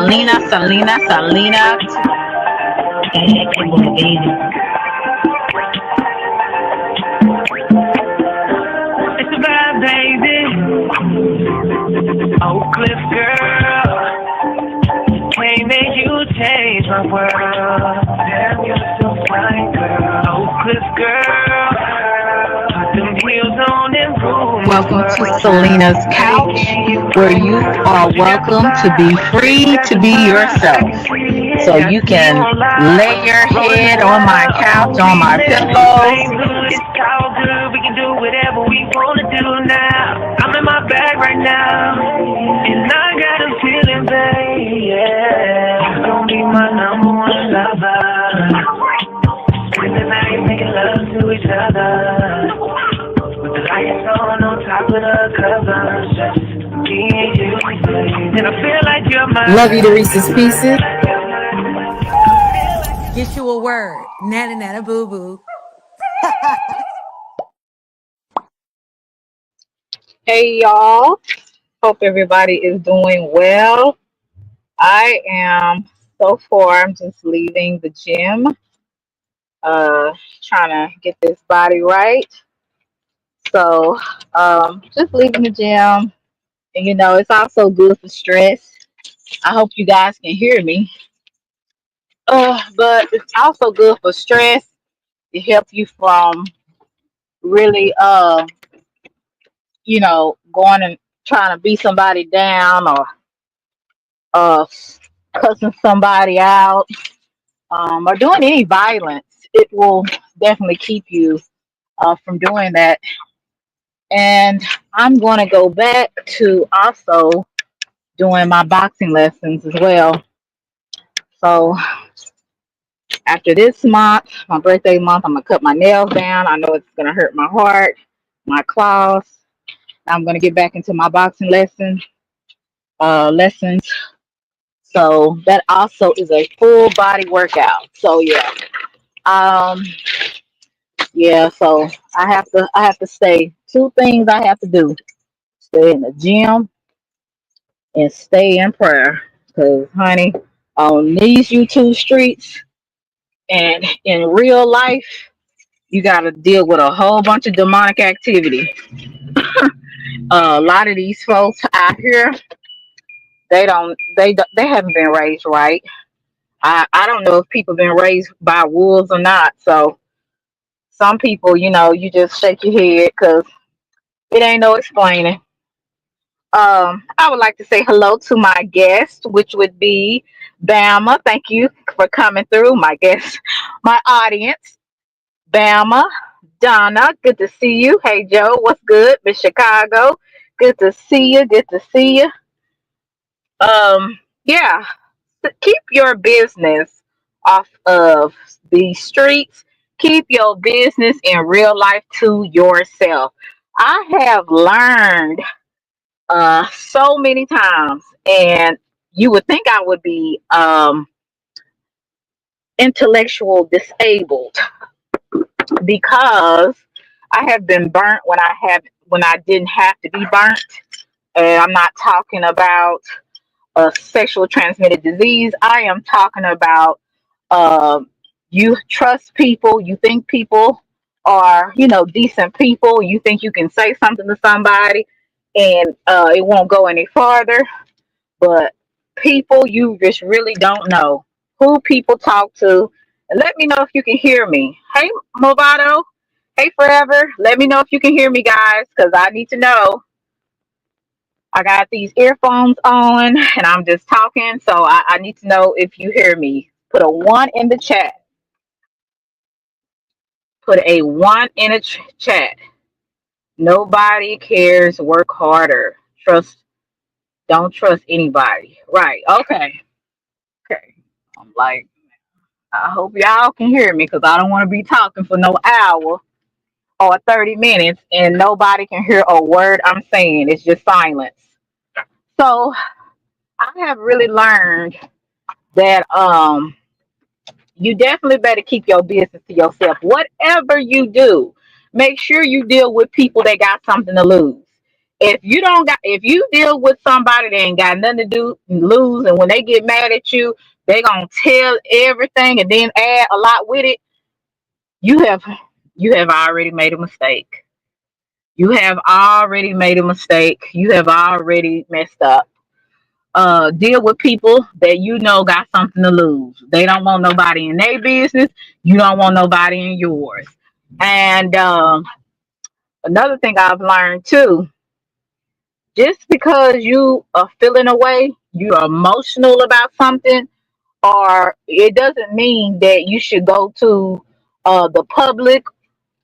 Selena. It's a bad baby. Oak Cliff girl. Can't make you change my world. Damn, you're so fine, girl. Oak Cliff girl. Put them wheels on and roll. Welcome to Selena's Couch, where you are welcome to be free to be yourself. So you can lay your head on my couch, on my pillows. It's all good, we can do whatever we wanna do now. I'm in my bag right now, and I got a feeling, babe, yeah. You're gonna be my number one lover. Spend the night making love to each other, with the lights on top of the covers. Just me and you, babe. And I feel like you're my Love you to Reese's Pieces. Get you a word. Nana boo boo. Hey y'all, hope everybody is doing well. I am I'm just leaving the gym, trying to get this body right. So just leaving the gym, and it's also good for stress. I hope you guys can hear me. But it's also good for stress. It helps you from really going and trying to beat somebody down, or uh cussing somebody out, or doing any violence. It will definitely keep you from doing that. And I'm going to go back to also doing my boxing lessons as well. So after this month, my birthday month, I'm going to cut my nails down. I know it's going to hurt my heart, my claws. I'm going to get back into my boxing lessons. So that also is a full body workout. So so I have to stay. Two things I have to do: stay in the gym and stay in prayer. Cause honey, on these YouTube streets and in real life, you gotta deal with a whole bunch of demonic activity. A lot of these folks out here, they haven't been raised right. I don't know if people been raised by wolves or not. So some people, you just shake your head because it ain't no explaining. I would like to say hello to my guest, which would be Bama. Thank you for coming through, my guest, my audience. Bama, Donna, good to see you. Hey Joe, what's good? Miss Chicago, good to see you. Good to see you. Yeah, keep your business off of the streets. Keep your business in real life to yourself. I have learned so many times, and you would think I would be intellectual disabled, because I have been burnt when I didn't have to be burnt. And I'm not talking about a sexual transmitted disease. I am talking about you trust people, you think people are, decent people, you think you can say something to somebody and it won't go any farther. But people, you just really don't know who people talk to. And let me know if you can hear me. Hey, Movado. Hey, Forever. Let me know if you can hear me, guys, because I need to know. I got these earphones on and I'm just talking, so I need to know if you hear me. Put a 1 in the chat. Put a 1 in a chat. Nobody cares. Work harder. Don't trust anybody. Right. Okay. I'm like, I hope y'all can hear me, because I don't want to be talking for no hour or 30 minutes and nobody can hear a word I'm saying. It's just silence. So I have really learned that you definitely better keep your business to yourself. Whatever you do, make sure you deal with people that got something to lose. If you deal with somebody that ain't got nothing to do lose, and when they get mad at you, they gonna tell everything and then add a lot with it. You have you have already made a mistake. You have already made a mistake. You have already messed up. Deal with people that you know got something to lose. They don't want nobody in their business. You don't want nobody in yours. And another thing I've learned too, just because you are feeling away, you're emotional about something, or it doesn't mean that you should go to the public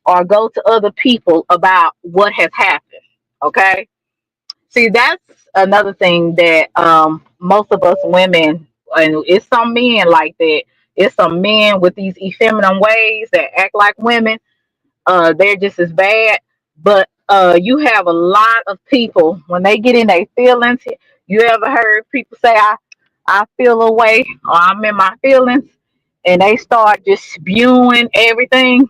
or go to other people about what has happened. Okay. See, that's another thing that most of us women, and it's some men like that. It's some men with these effeminate ways that act like women. They're just as bad. But you have a lot of people when they get in their feelings. You ever heard people say, I feel away, or I'm in my feelings, and they start just spewing everything.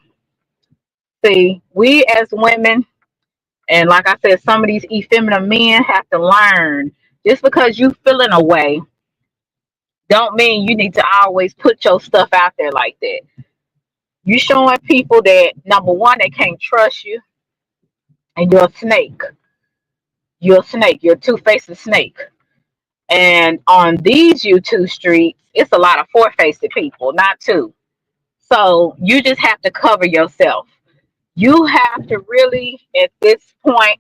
See, we as women, and like I said, some of these effeminate men have to learn. Just because you feeling away, don't mean you need to always put your stuff out there like that. You showing people that, number one, they can't trust you, and you're a snake. You're a snake. You're a two-faced snake. And on these YouTube streets, it's a lot of four-faced people, not two. So you just have to cover yourself. You have to really, at this point,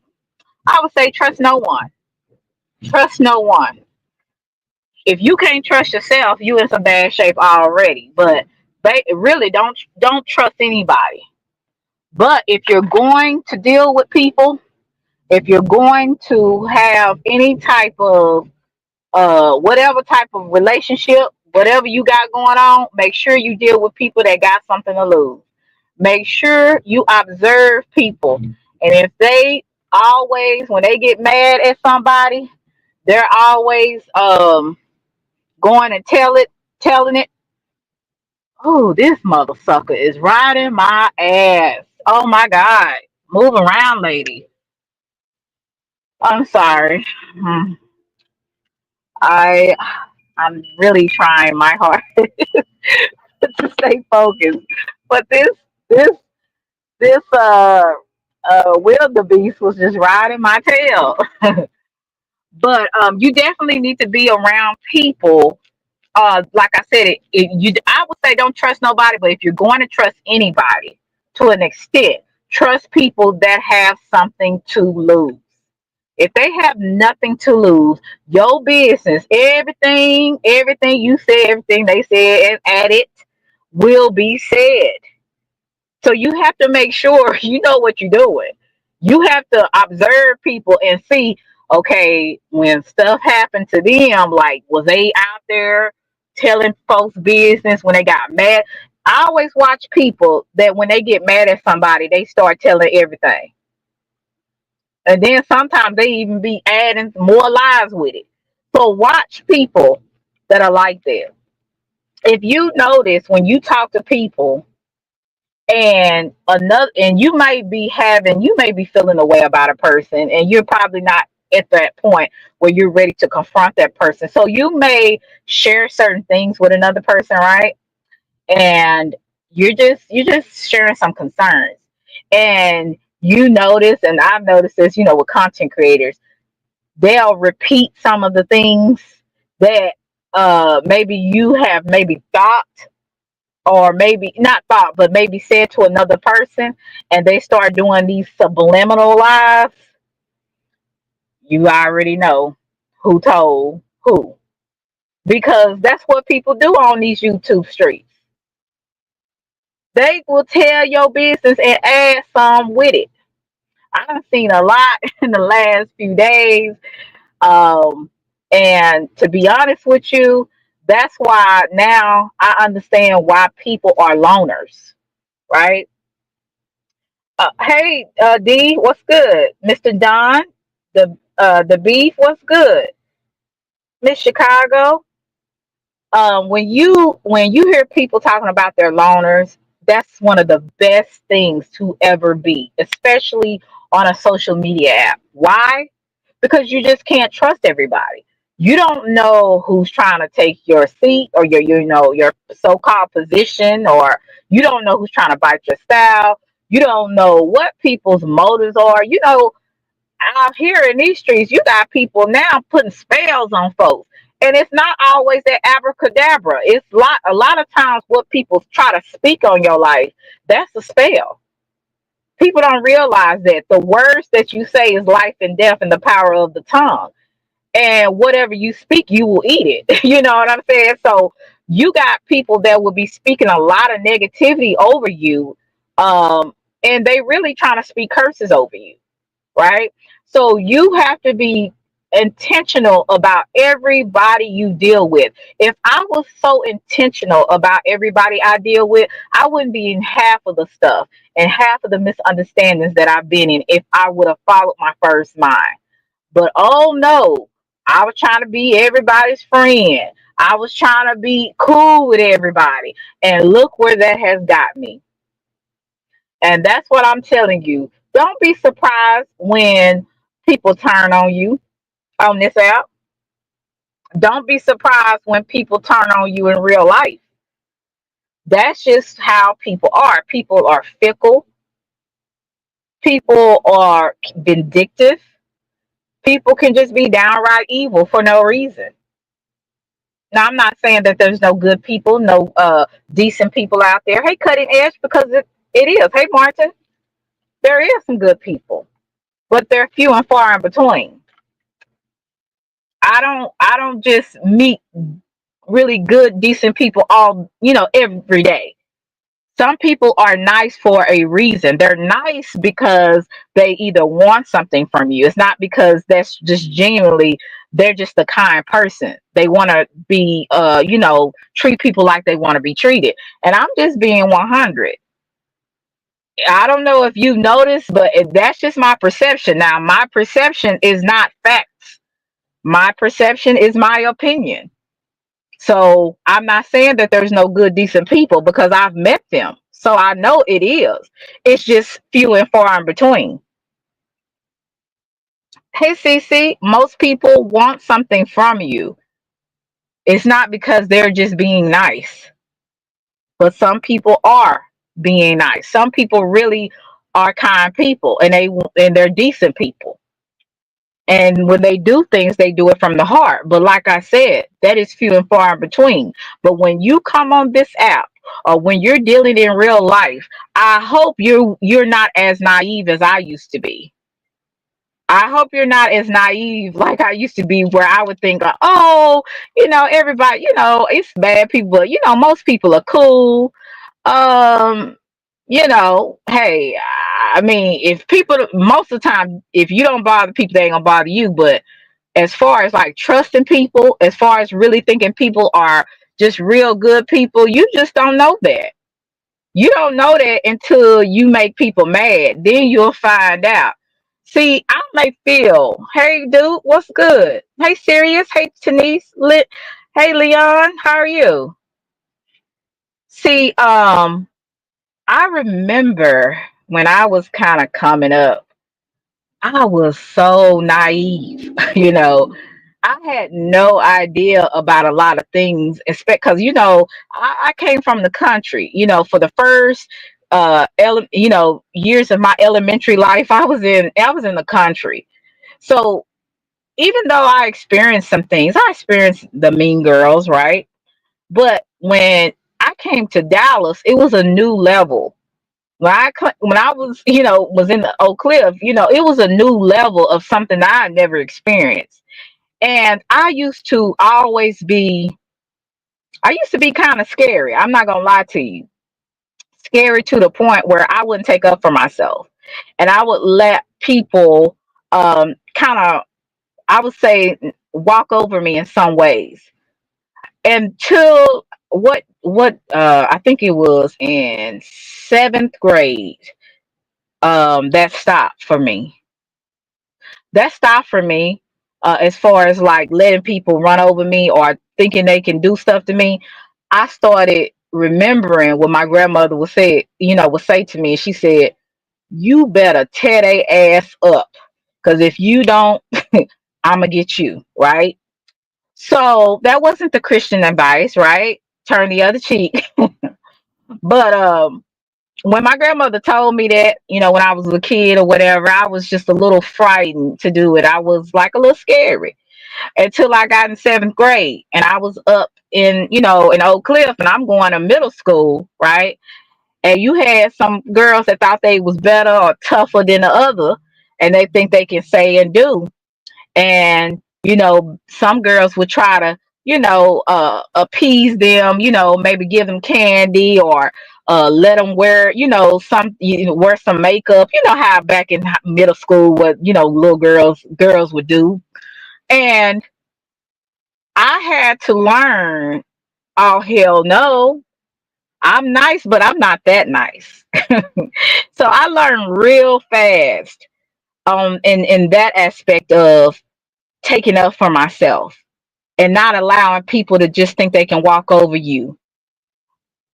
I would say, trust no one. Trust no one. If you can't trust yourself, you in some bad shape already. But they really don't trust anybody. But if you're going to deal with people, if you're going to have any type of whatever type of relationship, whatever you got going on, make sure you deal with people that got something to lose. Make sure you observe people. And if they always, when they get mad at somebody, they're always going and telling it. Oh, this mother sucker is riding my ass. Oh my God. Move around, lady. I'm sorry. Hmm. I I'm really trying my hardest to stay focused. But this this wildebeest was just riding my tail. But you definitely need to be around people. Like I said, I would say don't trust nobody, but if you're going to trust anybody to an extent, trust people that have something to lose. If they have nothing to lose, your business, everything you said, everything they said and added will be said. So you have to make sure you know what you're doing. You have to observe people and see, okay, when stuff happened to them, like, was they out there telling folks business when they got mad? I always watch people that when they get mad at somebody, they start telling everything. And then sometimes they even be adding more lies with it. So watch people that are like that. If you notice when you talk to people, and you may be feeling a way about a person, and you're probably not at that point where you're ready to confront that person, so you may share certain things with another person, right? And you're just sharing some concerns, and you notice, and I've noticed this, with content creators, they'll repeat some of the things that maybe you have maybe thought, or maybe not thought, but maybe said to another person, and they start doing these subliminal lies. You already know who told who, because that's what people do on these YouTube streets. They will tell your business and add some with it. I've seen a lot in the last few days. Um, and to be honest with you, that's why now I understand why people are loners, right? Hey, D, what's good? Mr. Don, the beef, what's good? Miss Chicago. When you hear people talking about their loners, that's one of the best things to ever be, especially on a social media app. Why? because you just can't trust everybody. You don't know who's trying to take your seat or your so-called position, or you don't know who's trying to bite your style. You don't know what people's motives are. Out here in these streets, you got people now putting spells on folks. And it's not always that abracadabra. It's a lot of times what people try to speak on your life, that's a spell. People don't realize that the words that you say is life and death in the power of the tongue. And whatever you speak, you will eat it. You know what I'm saying? So you got people that will be speaking a lot of negativity over you. And they really trying to speak curses over you, right? So you have to be intentional about everybody you deal with. If I was so intentional about everybody I deal with, I wouldn't be in half of the stuff and half of the misunderstandings that I've been in if I would have followed my first mind. But oh no, I was trying to be everybody's friend. I was trying to be cool with everybody. And look where that has got me. And that's what I'm telling you. Don't be surprised when people turn on you on this app. Don't be surprised when people turn on you in real life. That's just how people are. People are fickle. People are vindictive. People can just be downright evil for no reason. Now, I'm not saying that there's no good people, no decent people out there. Hey, Cutting Edge, because it is. Hey, Martin, there is some good people, but they're few and far in between. I don't just meet really good, decent people every day. Some people are nice for a reason. They're nice because they either want something from you. It's not because that's just genuinely they're just a kind person. They want to be treat people like they want to be treated. And I'm just being 100. I don't know if you've noticed, but that's just my perception. Now, my perception is not facts. My perception is my opinion. So I'm not saying that there's no good, decent people because I've met them. So I know it is. It's just few and far in between. Hey, CC, most people want something from you. It's not because they're just being nice, but some people are being nice. Some people really are kind people, and they're decent people. And when they do things, they do it from the heart. But like I said, that is few and far in between. But when you come on this app or when you're dealing in real life, I hope you're not as naive as I used to be. I hope you're not as naive like I used to be, where I would think, oh, everybody, it's bad people, but most people are cool. Um, hey, I mean, if people, most of the time, if you don't bother people, they ain't gonna bother you. But as far as like trusting people, as far as really thinking people are just real good people, you just don't know that. You don't know that until you make people mad. Then you'll find out. See, I may feel, hey, dude, what's good? Hey, Sirius. Hey, Denise. Hey, Leon. How are you? See, I remember when I was kind of coming up, I was so naive. I had no idea about a lot of things, because I came from the country. For the first years of my elementary life, I was in the country. So even though I experienced some things, I experienced the mean girls, right? But when I came to Dallas, it was a new level. When I was in the Oak Cliff, it was a new level of something that I had never experienced. And I used to be kind of scary. I'm not gonna lie to you. Scary to the point where I wouldn't take up for myself. And I would let people kind of, I would say, walk over me in some ways. Until I think it was in seventh grade, that stopped for me. As far as like letting people run over me or thinking they can do stuff to me. I started remembering what my grandmother would say to me. She said, you better tear their ass up, because if you don't, I'm gonna get you, right? So that wasn't the Christian advice, right? Turn the other cheek. But when my grandmother told me that, when I was a kid or whatever, I was just a little frightened to do it. I was like a little scary until I got in seventh grade and I was up in Oak Cliff and I'm going to middle school, right? And you had some girls that thought they was better or tougher than the other, and they think they can say and do. And some girls would try to appease them, maybe give them candy or let them wear wear some makeup, how back in middle school what little girls would do. And I had to learn, oh hell no, I'm nice but I'm not that nice. So I learned real fast in that aspect of taking up for myself and not allowing people to just think they can walk over you.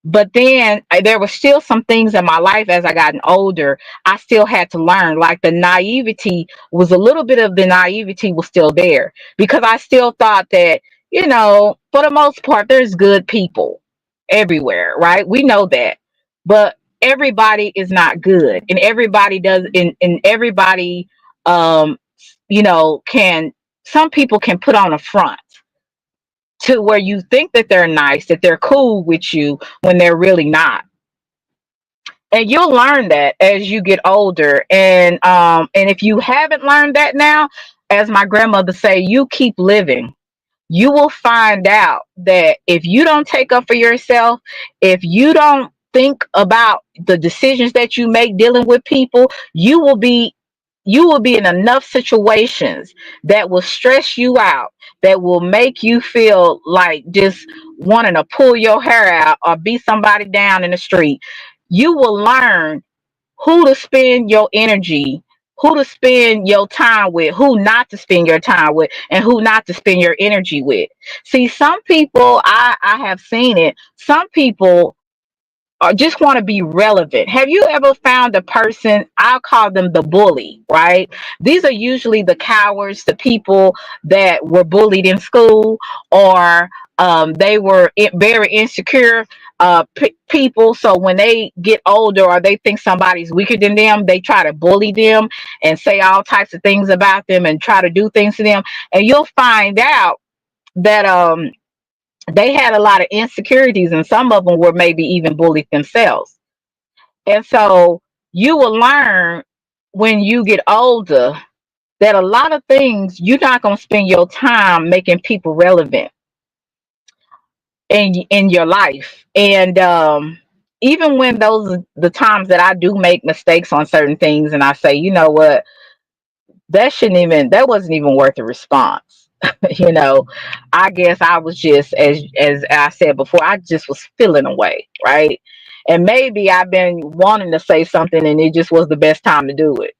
But then there were still some things in my life as I gotten older. I still had to learn. Like the naivety was a little bit of the naivety was still there because I still thought that, for the most part, there's good people everywhere, right? We know that. But everybody is not good. And everybody does and everybody can some people can put on a front to where you think that they're nice, that they're cool with you when they're really not. And you'll learn that as you get older. And if you haven't learned that now, as my grandmother say, you keep living. You will find out that if you don't take up for yourself, if you don't think about the decisions that you make dealing with people, you will be in enough situations that will stress you out, that will make you feel like just wanting to pull your hair out or beat somebody down in the street. You will learn who to spend your energy, who to spend your time with, who not to spend your time with, and who not to spend your energy with. See, some people, I have seen it, some people or just want to be relevant. Have you ever found a person, I'll call them the bully, right? These are usually the cowards, the people that were bullied in school, or they were very insecure people. So when they get older or they think somebody's weaker than them, they try to bully them and say all types of things about them and try to do things to them. And you'll find out that they had a lot of insecurities and some of them were maybe even bullied themselves. And so you will learn when you get older that a lot of things you're not going to spend your time making people relevant in your life. And even when those the times that I do make mistakes on certain things and I say, you know what, that wasn't even worth a response. you know, I guess I was just as I said before, I just was feeling away, right? And maybe I've been wanting to say something and it just was the best time to do it.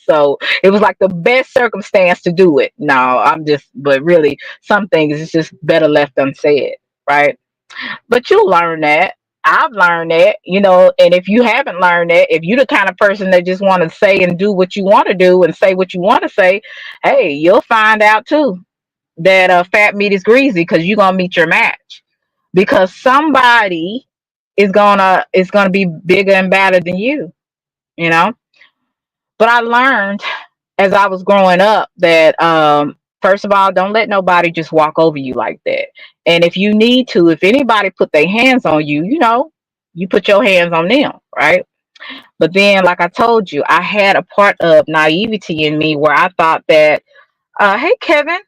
So it was like the best circumstance to do it. No, but really, some things it's just better left unsaid, right? But you learn that. I've learned that, and if you haven't learned that, if you're the kind of person that just want to say and do what you want to do and say what you want to say, hey, you'll find out too that fat meat is greasy because you're gonna meet your match because somebody is gonna be bigger and badder than you, you know. But I learned as I was growing up that first of all, don't let nobody just walk over you like that. And if you need to, if anybody put their hands on you, you put your hands on them, right? But then, like I told you, I had a part of naivety in me where I thought that, hey, Kevin,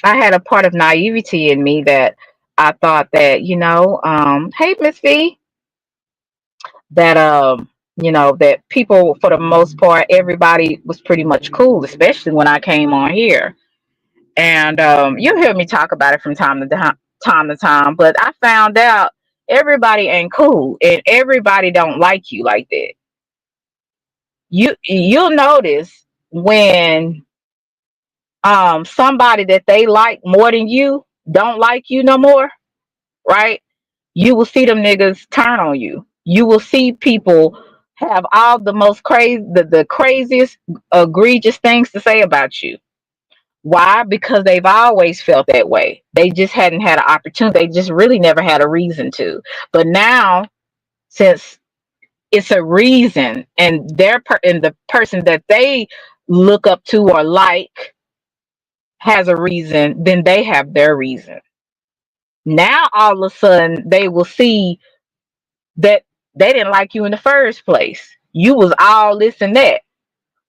I had a part of naivety in me that I thought that, hey, Miss V, that that people for the most part everybody was pretty much cool, especially when I came on here. And you'll hear me talk about it from time to time, but I found out everybody ain't cool and everybody don't like you like that. You'll notice when somebody that they like more than you don't like you no more, right? You will see them niggas turn on you. You will see people have all the most crazy, the craziest, egregious things to say about you. Why? Because they've always felt that way. They just hadn't had an opportunity. They just really never had a reason to. But now, since it's a reason, and and the person that they look up to or like has a reason, then they have their reason. Now all of a sudden they will see that they didn't like you in the first place. You was all this and that.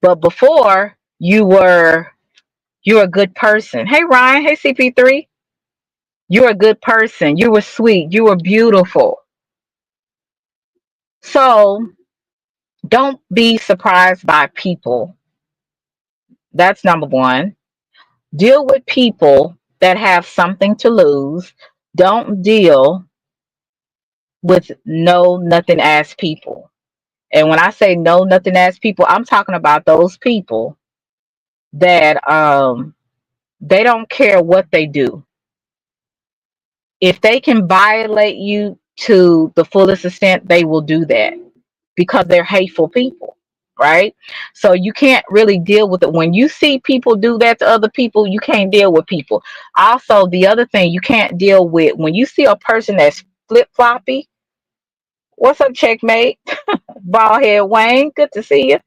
But before, you're a good person. Hey Ryan, hey CP3. You're a good person. You were sweet. You were beautiful. So don't be surprised by people. That's number one. Deal with people that have something to lose. Don't deal with no nothing ass people. And when I say no nothing ass people, I'm talking about those people that they don't care what they do. If they can violate you to the fullest extent, they will do that because they're hateful people, right? So you can't really deal with it. When you see people do that to other people, you can't deal with people. Also, the other thing you can't deal with, when you see a person that's flip floppy, what's up, checkmate? Bald head Wayne, good to see you.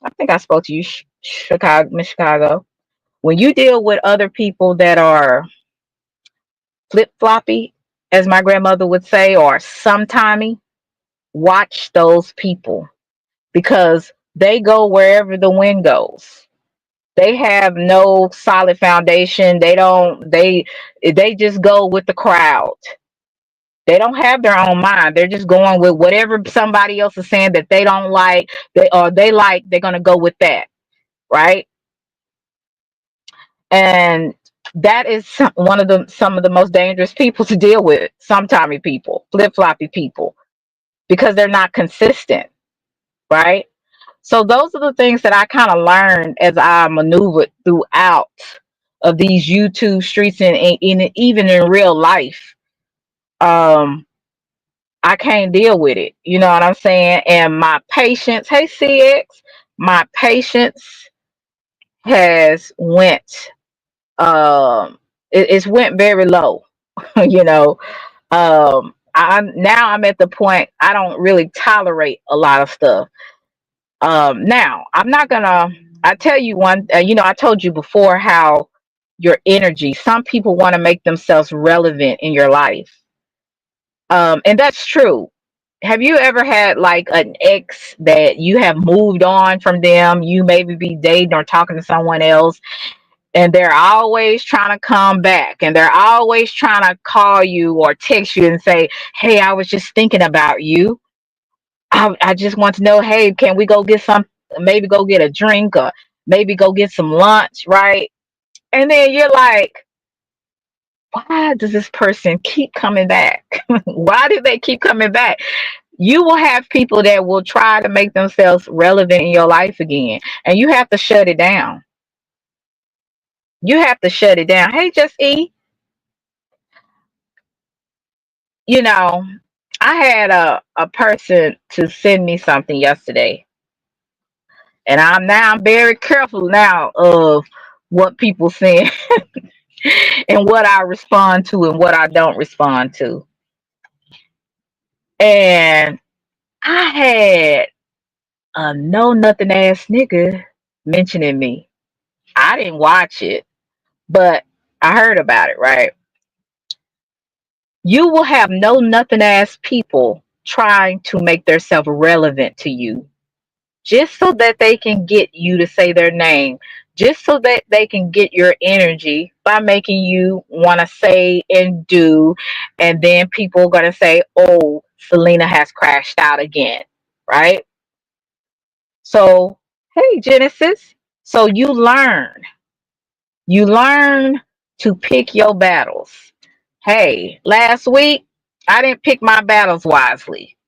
I think I spoke to you, Chicago, Miss Chicago. When you deal with other people that are flip floppy, as my grandmother would say, or sometimey, watch those people because they go wherever the wind goes. They have no solid foundation. They just go with the crowd. They don't have their own mind. They're just going with whatever somebody else is saying that they don't like, they like, they're gonna go with that, right? And that is some of the most dangerous people to deal with. Sometimey people, flip floppy people, because they're not consistent, right? So those are the things that I kind of learned as I maneuvered throughout of these YouTube streets and even in real life. Um, I can't deal with it. You know what I'm saying? And my patience, hey CX, my patience has went it's went very low. you know. I'm at the point I don't really tolerate a lot of stuff. Now I'm not gonna. I tell you one. I told you before how your energy. Some people want to make themselves relevant in your life, and that's true. Have you ever had like an ex that you have moved on from them? You maybe be dating or talking to someone else, and they're always trying to come back, and they're always trying to call you or text you and say, "Hey, I was just thinking about you. I just want to know, hey, can we go get some, maybe go get a drink or maybe go get some lunch, right?" And then you're like, why does this person keep coming back? Why do they keep coming back? You will have people that will try to make themselves relevant in your life again, and you have to shut it down. You have to shut it down. Hey, just you know, I had a person to send me something yesterday, and I'm very careful now of what people send and what I respond to and what I don't respond to. And I had a no nothing ass nigga mentioning me. I didn't watch it, but I heard about it, right? You will have no nothing ass people trying to make themselves relevant to you just so that they can get you to say their name, just so that they can get your energy by making you want to say and do. And then people are going to say, oh, Selena has crashed out again, right? So, hey, Genesis. So you learn to pick your battles. Hey, last week, I didn't pick my battles wisely.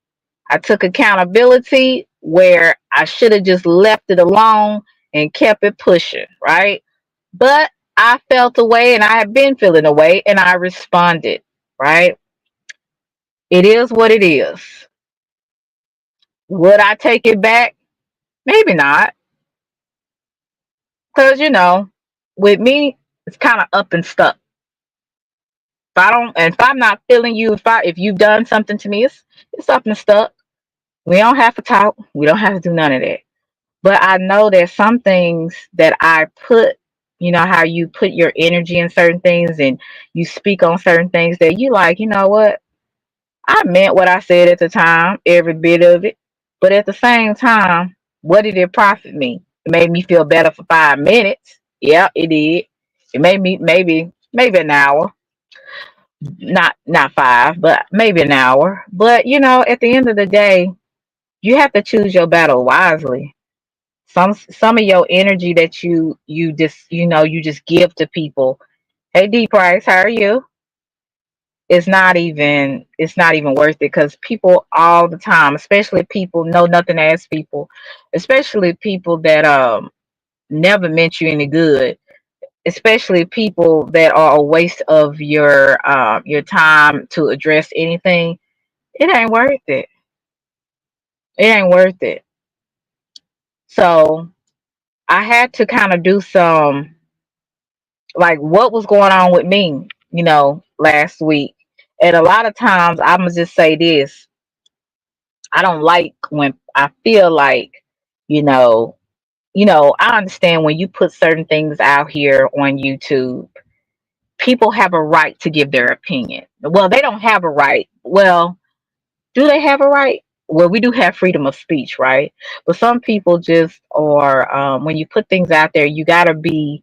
I took accountability where I should have just left it alone and kept it pushing, right? But I felt away and I have been feeling away and I responded, right? It is what it is. Would I take it back? Maybe not. Because, with me, it's kind of up and stuck. If I'm not feeling you, if you've done something to me, it's up and stuck. We don't have to talk. We don't have to do none of that. But I know there's some things that I put, you know, how you put your energy in certain things and you speak on certain things that you like, you know what? I meant what I said at the time, every bit of it. But at the same time, what did it profit me? It made me feel better for 5 minutes. Yeah, it did. It made me maybe an hour. Not five, but maybe an hour. But you know, at the end of the day, you have to choose your battle wisely. Some of your energy that you just you just give to people. Hey D Price, how are you? It's not even worth it, because people all the time, especially people know nothing as people, especially people that never meant you any good, especially people that are a waste of your time to address anything. It ain't worth it. It ain't worth it. So I had to kind of do some, like, what was going on with me, last week. And a lot of times I'm gonna just say this: I don't like when I feel like, you know, I understand when you put certain things out here on YouTube, people have a right to give their opinion. Well, they don't have a right. Well, do they have a right? Well, we do have freedom of speech, right? But some people just are. When you put things out there, you gotta be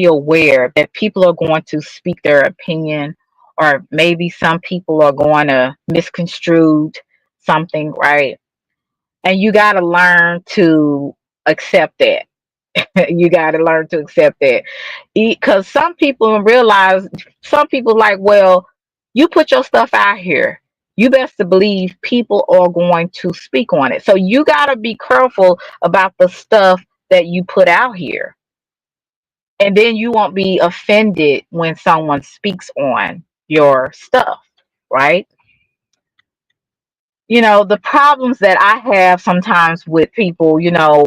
aware that people are going to speak their opinion, or maybe some people are going to misconstrue something, right? And you gotta learn to accept that. You got to learn to accept that, because some people realize, some people like, well, you put your stuff out here, you best to believe people are going to speak on it, so you got to be careful about the stuff that you put out here, and then you won't be offended when someone speaks on your stuff, right? The problems that I have sometimes with people,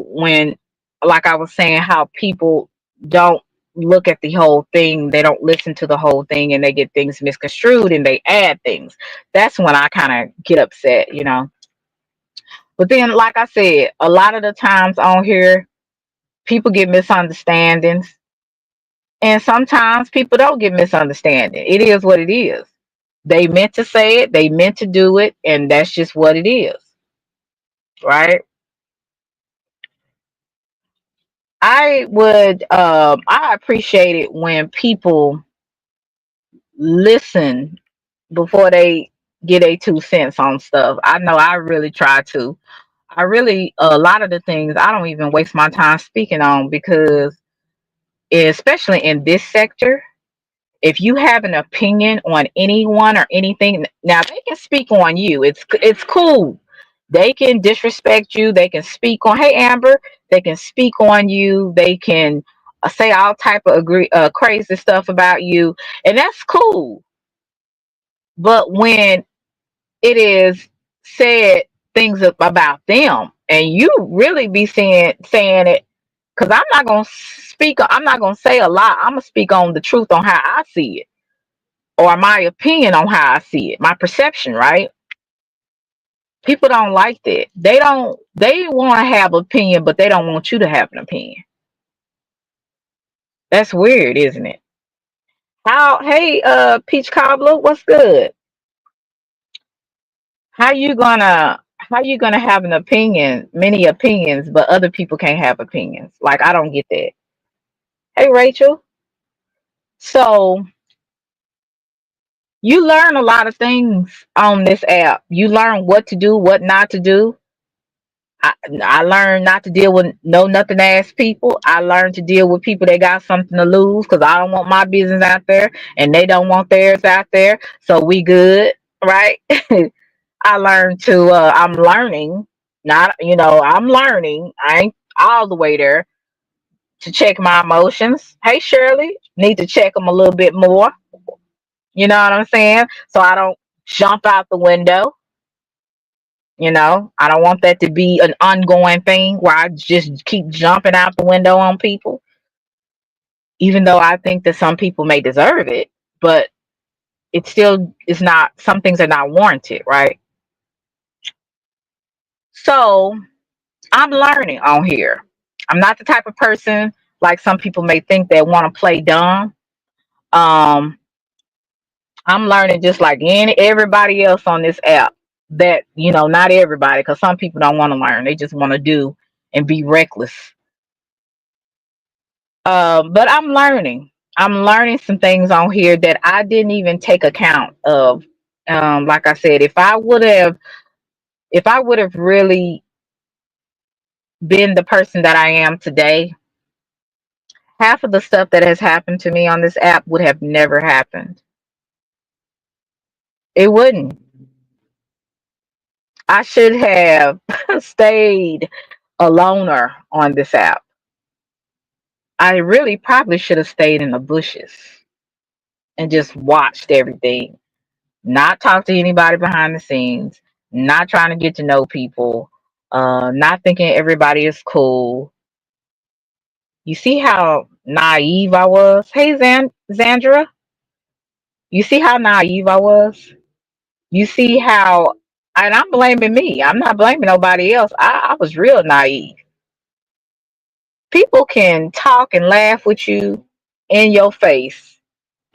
when, like I was saying, how people don't look at the whole thing, they don't listen to the whole thing, and they get things misconstrued and they add things. That's when I kind of get upset. But then, like I said, a lot of the times on here, people get misunderstandings, and sometimes people don't get misunderstanding. It is what it is. They meant to say it, they meant to do it, and that's just what it is, right? I appreciate it when people listen before they get a 2 cents on stuff. I know I really try to. A lot of the things I don't even waste my time speaking on, because especially in this sector, if you have an opinion on anyone or anything, now they can speak on you. It's cool. They can disrespect you. They can speak on, hey Amber. They can speak on you. They can say all type of crazy stuff about you, and that's cool. But when it is said things about them, and you really be saying it, because I'm not gonna speak. I'm not gonna say a lot. I'm gonna speak on the truth on how I see it, or my opinion on how I see it, my perception, right? People don't like that. They want to have opinion, but they don't want you to have an opinion. That's weird, isn't it? Hey, Peach Cobbler, what's good? How you gonna have an opinion, many opinions, but other people can't have opinions? Like, I don't get that. Hey, Rachel. So you learn a lot of things on this app. You learn what to do, what not to do. I learned not to deal with no nothing ass people. I learned to deal with people that got something to lose, because I don't want my business out there and they don't want theirs out there. So we good, right? I learned to I'm learning, not I'm learning. I ain't all the way there, to check my emotions. Hey Shirley, need to check them a little bit more. You know what I'm saying? So I don't jump out the window. I don't want that to be an ongoing thing where I just keep jumping out the window on people. even though I think that some people may deserve it, but it still is not, some things are not warranted, right? So I'm learning on here. I'm not the type of person like some people may think that want to play dumb. Um, I'm learning just like everybody else on this app. That, not everybody, because some people don't want to learn. They just want to do and be reckless. But I'm learning. I'm learning some things on here that I didn't even take account of. Like I said, if I would have really been the person that I am today, half of the stuff that has happened to me on this app would have never happened. It wouldn't. I should have stayed a loner on this app. I really probably should have stayed in the bushes and just watched everything, not talk to anybody behind the scenes, not trying to get to know people, not thinking everybody is cool. You see how naive I was? Hey, Zandra, you see how naive I was? You see how, and I'm blaming me. I'm not blaming nobody else. I was real naive. People can talk and laugh with you in your face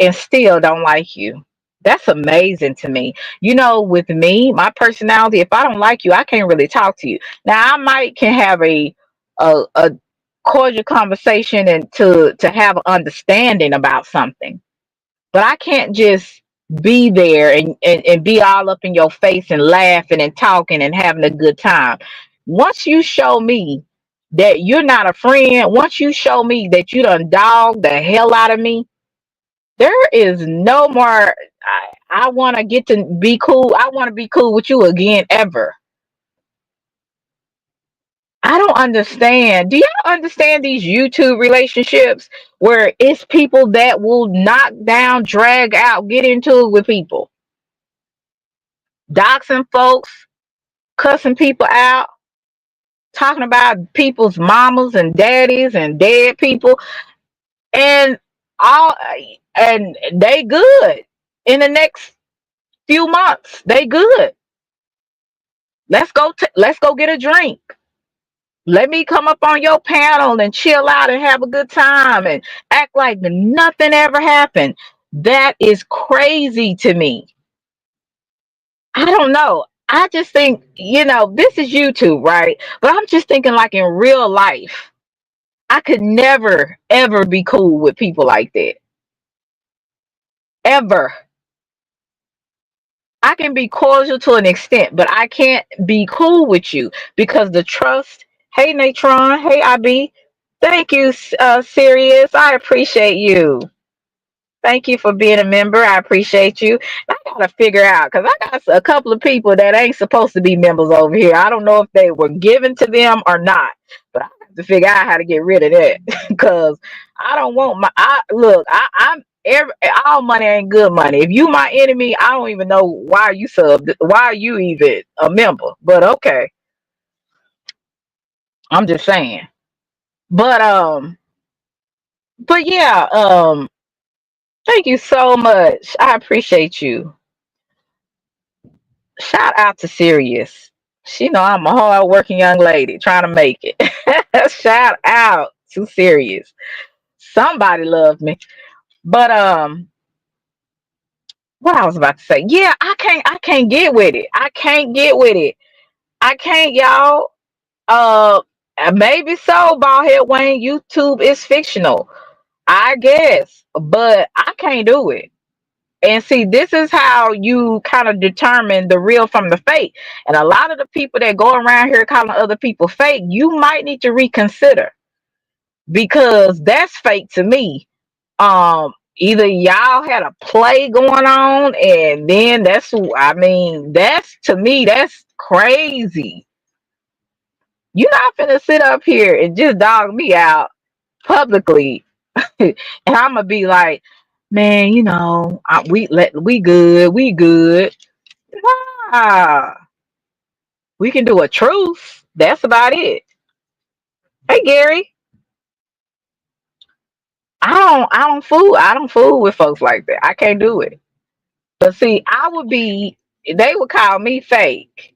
and still don't like you. That's amazing to me. With me, my personality, if I don't like you, I can't really talk to you. Now I might can have a cordial conversation and to have an understanding about something. But I can't just be there and be all up in your face and laughing and talking and having a good time. Once you show me that you're not a friend, once you show me that you done dog the hell out of me, there is no more. I want to get to be cool. I want to be cool with you again ever. I don't understand. Do y'all understand these YouTube relationships where it's people that will knock down, drag out, get into it with people, doxing folks, cussing people out, talking about people's mamas and daddies and dead people, and all, and they good in the next few months. They good. Let's go get a drink. Let me come up on your panel and chill out and have a good time and act like nothing ever happened. That is crazy to me. I don't know. I just think, this is YouTube, right? But I'm just thinking like in real life, I could never, ever be cool with people like that. Ever. I can be cordial to an extent, but I can't be cool with you because the trust. Hey, Natron. Hey, IB. Thank you, Sirius. I appreciate you. Thank you for being a member. I appreciate you. I gotta figure out because I got a couple of people that ain't supposed to be members over here. I don't know if they were given to them or not, but I have to figure out how to get rid of that because I don't want my. I'm all money ain't good money. If you my enemy, I don't even know why you subbed. Why are you even a member? But okay, I'm just saying. But yeah, thank you so much. I appreciate you. Shout out to Sirius. She know I'm a hard working young lady trying to make it. Shout out to Sirius. Somebody loved me. But what I was about to say. Yeah, I can't get with it. I can't get with it. I can't, y'all. Uh Maybe so, Ballhead Wayne. YouTube is fictional. I guess. But I can't do it. And see, this is how you kind of determine the real from the fake. And a lot of the people that go around here calling other people fake, you might need to reconsider because that's fake to me. Either y'all had a play going on, and then that's to me, that's crazy. You're not finna sit up here and just dog me out publicly, and I'm gonna be like, man, we good, we good. Nah, we can do a truce. That's about it. Hey, Gary, I don't fool with folks like that. I can't do it. But see, they would call me fake.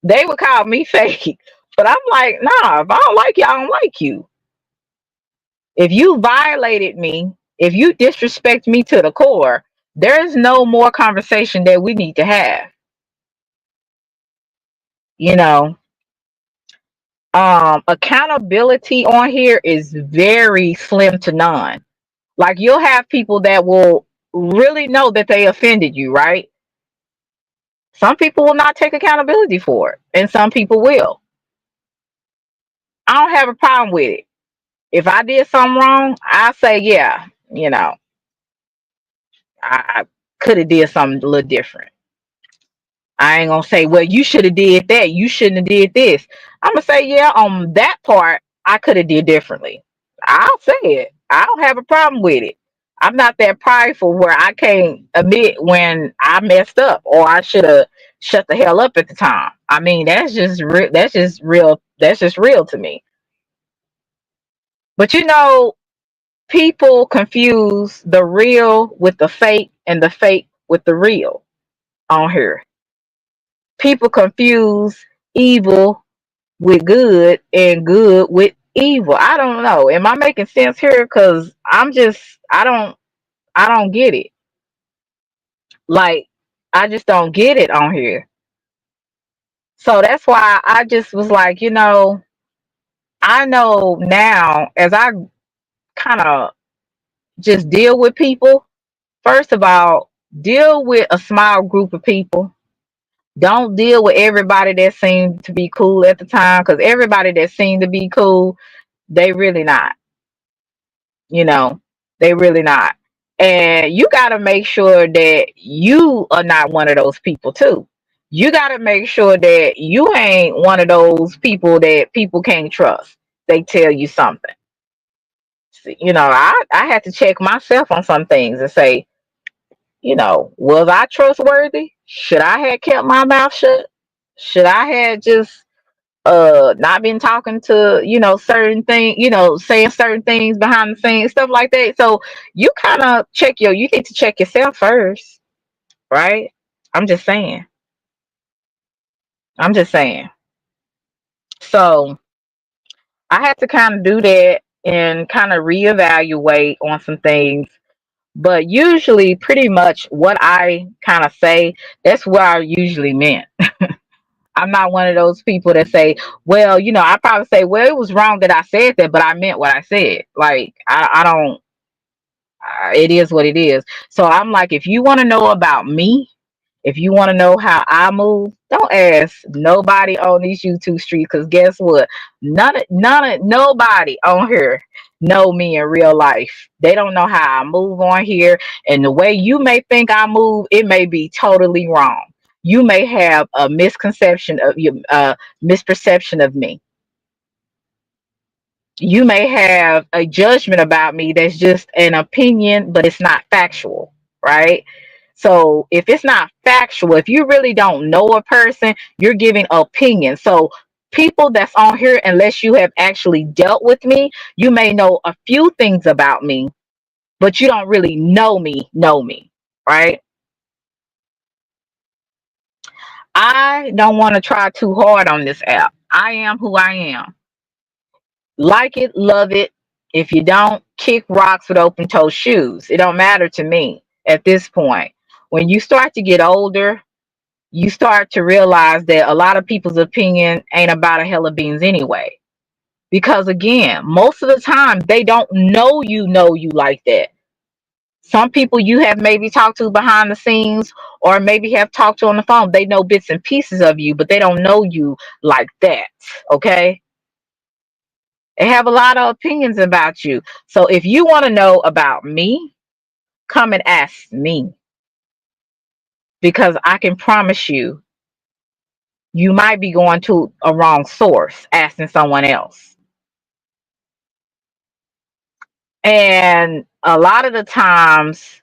They would call me fake. But I'm like, nah, if I don't like you, I don't like you. If you violated me, if you disrespect me to the core, there's no more conversation that we need to have. You know, accountability on here is very slim to none. Like you'll have people that will really know that they offended you, right? Some people will not take accountability for it, and some people will. I don't have a problem with it. If I did something wrong, I say, yeah, you know, I could have did something a little different. I ain't gonna say, well, you should have did that. You shouldn't have did this. I'm gonna say, yeah, on that part, I could have did differently. I'll say it. I don't have a problem with it. I'm not that prideful where I can't admit when I messed up or I should have shut the hell up at the time. I mean, that's just real. That's just real. That's just real to me. But you know, people confuse the real with the fake and the fake with the real on here. People confuse evil with good and good with evil. I don't know. Am I making sense here? Cause I don't get it. Like I just don't get it on here. So that's why I just was like, I know now as I kind of just deal with people. First of all, deal with a small group of people. Don't deal with everybody that seemed to be cool at the time, because everybody that seemed to be cool, they really not. You know, they really not. And you got to make sure that you are not one of those people too. You got to make sure that you ain't one of those people that people can't trust. They tell you something. I had to check myself on some things and say, was I trustworthy? Should I have kept my mouth shut? Should I have just not been talking to, certain things, saying certain things behind the scenes, stuff like that. So you need to check yourself first, right? I'm just saying. I'm just saying. So I had to kind of do that and kind of reevaluate on some things. But usually pretty much what I kind of say, that's what I usually meant. I'm not one of those people that say, well, I probably say, well, it was wrong that I said that, but I meant what I said. Like, I don't, it is what it is. So I'm like, if you want to know about me, if you want to know how I move, don't ask nobody on these YouTube streets. Because guess what? Nobody on here know me in real life. They don't know how I move on here. And the way you may think I move, it may be totally wrong. You may have a misperception of me. You may have a judgment about me that's just an opinion, but it's not factual, right? So if it's not factual, if you really don't know a person, you're giving opinion. So people that's on here, unless you have actually dealt with me, you may know a few things about me, but you don't really know me, right? I don't want to try too hard on this app. I am who I am. Like it, love it. If you don't, kick rocks with open toe shoes. It don't matter to me at this point. When you start to get older, you start to realize that a lot of people's opinion ain't about a hell of beans anyway. Because again, most of the time they don't know you like that. Some people you have maybe talked to behind the scenes or maybe have talked to on the phone, they know bits and pieces of you, but they don't know you like that. Okay? They have a lot of opinions about you. So if you want to know about me, come and ask me. Because I can promise you, you might be going to a wrong source asking someone else. And a lot of the times,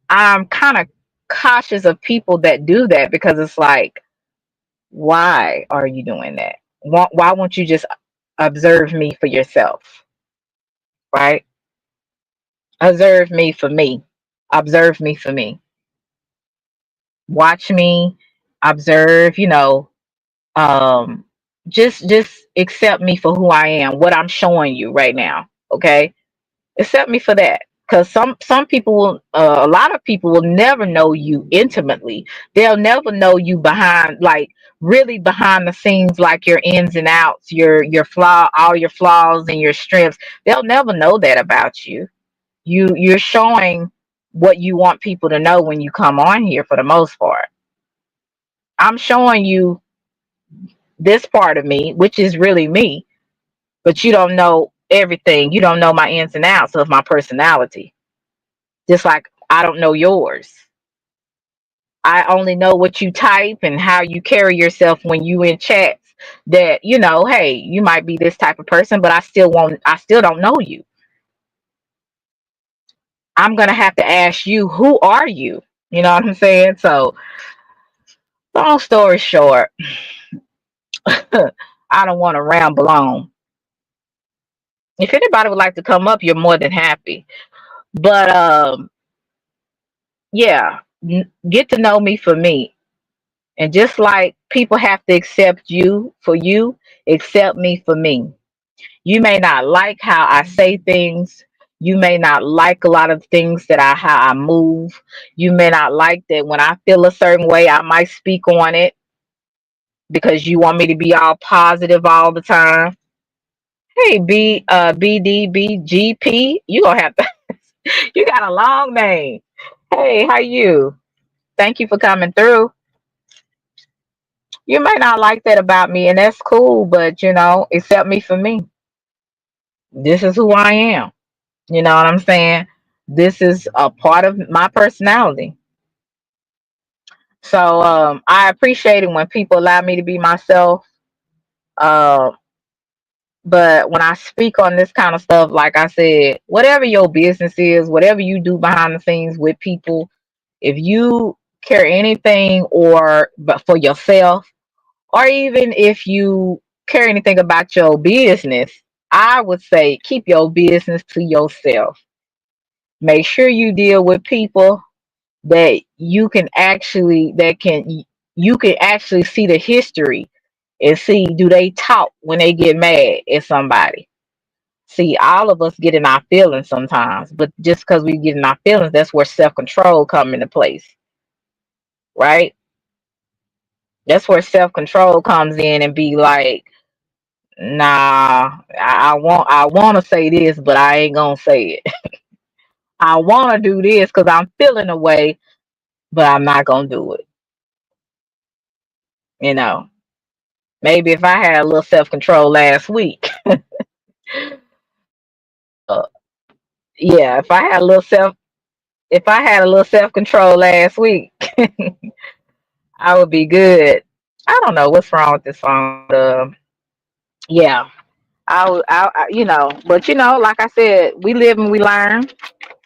I'm kind of cautious of people that do that because it's like, why are you doing that? Why won't you just observe me for yourself? Right? Observe me for me. Observe me for me. Watch me. Observe. Um, just accept me for who I am. What I'm showing you right now. Okay, accept me for that. Because some people will, a lot of people will never know you intimately. They'll never know you behind, like really behind the scenes, like your ins and outs, your flaw, all your flaws and your strengths. They'll never know that about you. You're showing what you want people to know when you come on here. For the most part, I'm showing you this part of me, which is really me, but you don't know everything. You don't know my ins and outs of my personality. Just like I don't know yours. I only know what you type and how you carry yourself when you in chats, that, hey, you might be this type of person, but I still don't know you. I'm gonna have to ask you, who are you? You know what I'm saying? So, long story short, I don't want to ramble on. If anybody would like to come up, you're more than happy. But yeah, get to know me for me. And just like people have to accept you for you, accept me for me. You may not like how I say things. You may not like a lot of things that how I move. You may not like that when I feel a certain way, I might speak on it because you want me to be all positive all the time. Hey, BDBGP, you gonna have to. You got a long name. Hey, how you? Thank you for coming through. You may not like that about me, and that's cool, but accept me for me. This is who I am. You know what I'm saying? This is a part of my personality. So I appreciate it when people allow me to be myself. Uh, but when I speak on this kind of stuff, like I said, whatever your business is, whatever you do behind the scenes with people, if you care anything or but for yourself, or even if you care anything about your business, I would say keep your business to yourself. Make sure you deal with people that you can actually see the history and see, do they talk when they get mad at somebody. See, all of us get in our feelings sometimes, but just because we get in our feelings, that's where self-control come into place, right? That's where self-control comes in and be like, nah, I want to say this, but I ain't gonna say it. I want to do this because I'm feeling a way, but I'm not gonna do it. You know, maybe if I had a little self-control last week, uh, yeah, if I had a little self-control last week, I would be good. I don't know what's wrong with this phone. Yeah, but like I said, we live and we learn.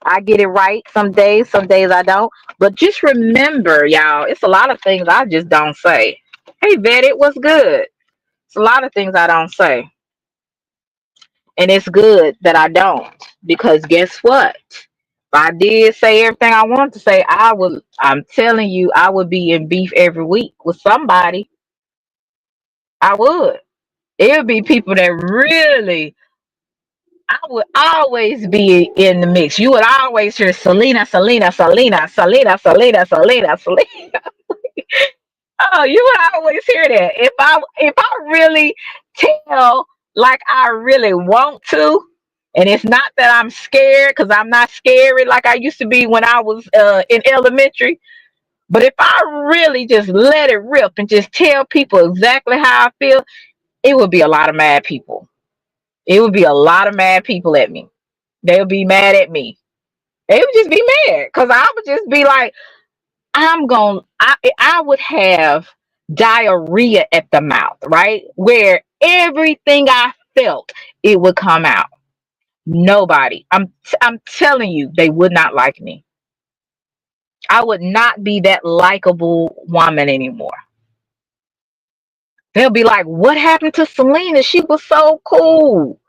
I get it right some days I don't. But just remember, y'all, it's a lot of things I just don't say. Hey, vet, it was good. It's a lot of things I don't say. And it's good that I don't. Because guess what? If I did say everything I wanted to say, I'm telling you, I would be in beef every week with somebody. I would. It would be people that really, I would always be in the mix. You would always hear Selena, Selena, Selena, Selena, Selena, Selena, Selena. Oh, you would always hear that. If I really tell like I really want to, and it's not that I'm scared, because I'm not scary like I used to be when I was in elementary. But if I really just let it rip and just tell people exactly how I feel, it would be a lot of mad people. It would be a lot of mad people at me. They would be mad at me. They would just be mad because I would just be like, I would have diarrhea at the mouth, right? Where everything I felt, it would come out. Nobody. I'm telling you, they would not like me. I would not be that likable woman anymore. They'll be like, "What happened to Selena? She was so cool."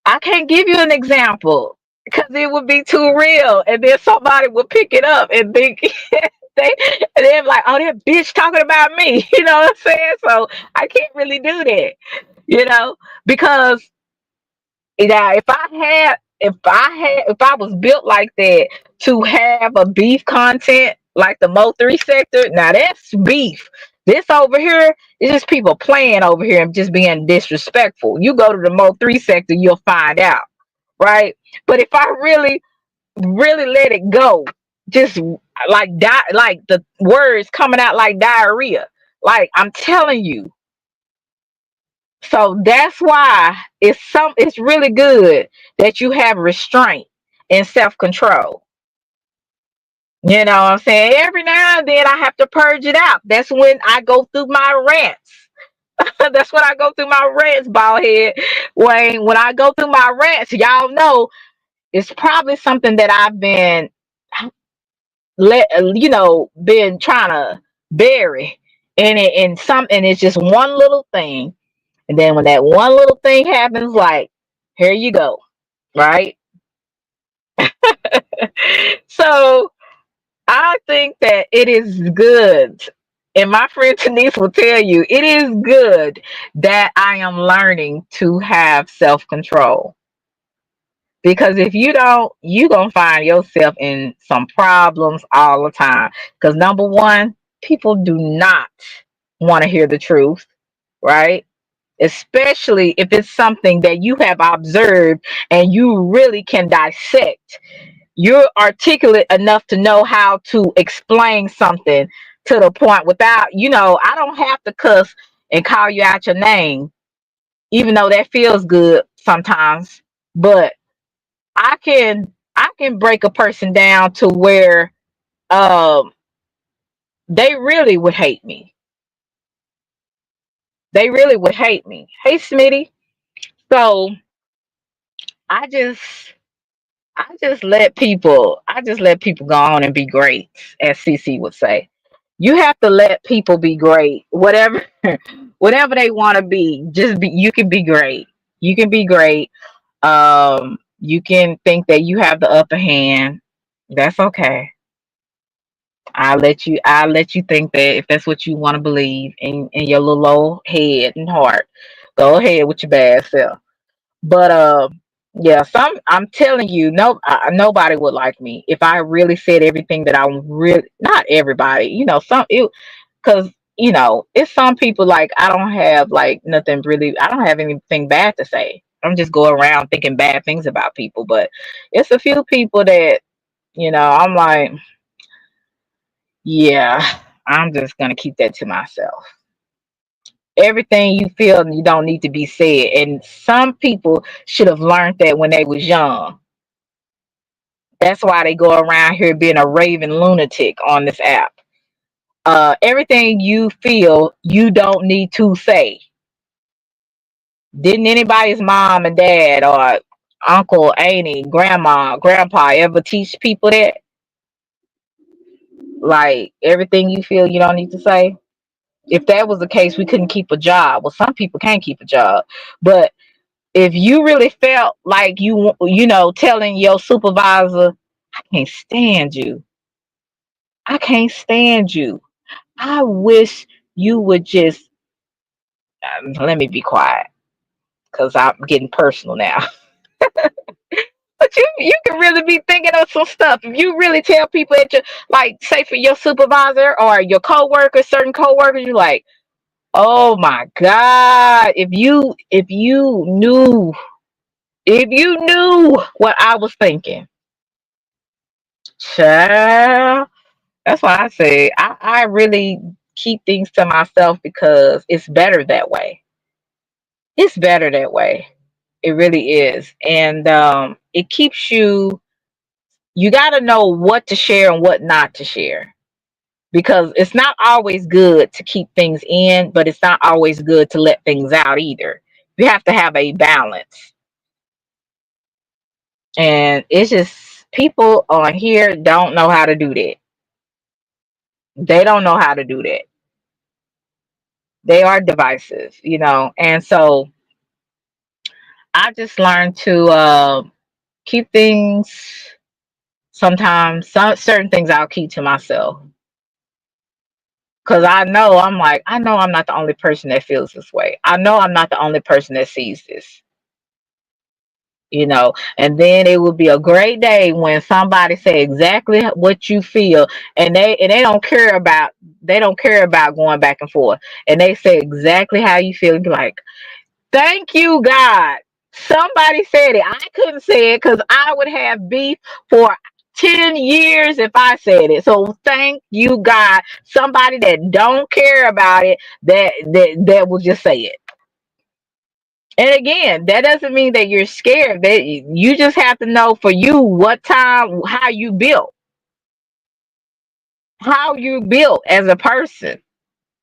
I can't give you an example because it would be too real, and then somebody would pick it up and think they and they're like, "Oh, that bitch talking about me." You know what I'm saying? So I can't really do that, because now if I was built like that to have a beef content like the Mo 3 sector, now that's beef. This over here is just people playing over here and just being disrespectful. You go to the Mo 3 sector, you'll find out, right? But if I really let it go, just like the words coming out like diarrhea, like I'm telling you. So that's why it's really good that you have restraint and self-control. You know what I'm saying? Every now and then I have to purge it out. That's when I go through my rants. That's when I go through my rants, bald head. When I go through my rants, y'all know it's probably something that I've been been trying to bury. And it's just one little thing. And then when that one little thing happens, like, here you go, right? So I think that it is good. And my friend Denise will tell you, it is good that I am learning to have self control. Because if you don't, you're going to find yourself in some problems all the time. Because number one, people do not want to hear the truth, right? Especially if it's something that you have observed and you really can dissect. You're articulate enough to know how to explain something to the point without, I don't have to cuss and call you out your name, even though that feels good sometimes. But I can break a person down to where um they really would hate me. They really would hate me. Hey, Smitty. So I just I just let people go on and be great, as CC would say. You have to let people be great. Whatever whatever they want to be, just be you can be great. You can be great. You can think that you have the upper hand. That's okay. I'll let you think that if that's what you want to believe in your little old head and heart. Go ahead with your bad self. But yeah, I'm telling you, nobody would like me if I really said everything that I'm really. Not everybody, because it's some people like I don't have like nothing really. I don't have anything bad to say. I'm just going around thinking bad things about people. But it's a few people that I'm like, yeah, I'm just gonna keep that to myself. Everything you feel you don't need to be said, and some people should have learned that when they was young. That's why they go around here being a raving lunatic on this app. Everything you feel you don't need to say. Didn't anybody's mom and dad or uncle, auntie, grandma, grandpa ever teach people that? Like everything you feel you don't need to say? If that was the case, we couldn't keep a job. Well, some people can't keep a job, but if you really felt like telling your supervisor, I can't stand you. I can't stand you. I wish you would just let me be quiet because I'm getting personal now. But you can really be thinking of some stuff. If you really tell people that you like, say for your supervisor or your coworker, certain coworkers, you're like, oh my God, if you knew what I was thinking, child. That's why I say I really keep things to myself because it's better that way. It's better that way. It really is. And it keeps you got to know what to share and what not to share because it's not always good to keep things in, but it's not always good to let things out either. You have to have a balance. And it's just people on here don't know how to do that. They don't know how to do that. They are divisive. And so I just learned to keep things. Sometimes certain things I'll keep to myself, because I know I'm not the only person that feels this way. I know I'm not the only person that sees this. And then it would be a great day when somebody say exactly what you feel, and they don't care about going back and forth, and they say exactly how you feel, and be like, thank you, God. Somebody said it. I couldn't say it because I would have beef for 10 years if I said it. So thank you, God. Somebody that don't care about it, that will just say it. And again, that doesn't mean that you're scared. That you just have to know for you what time, how you built as a person.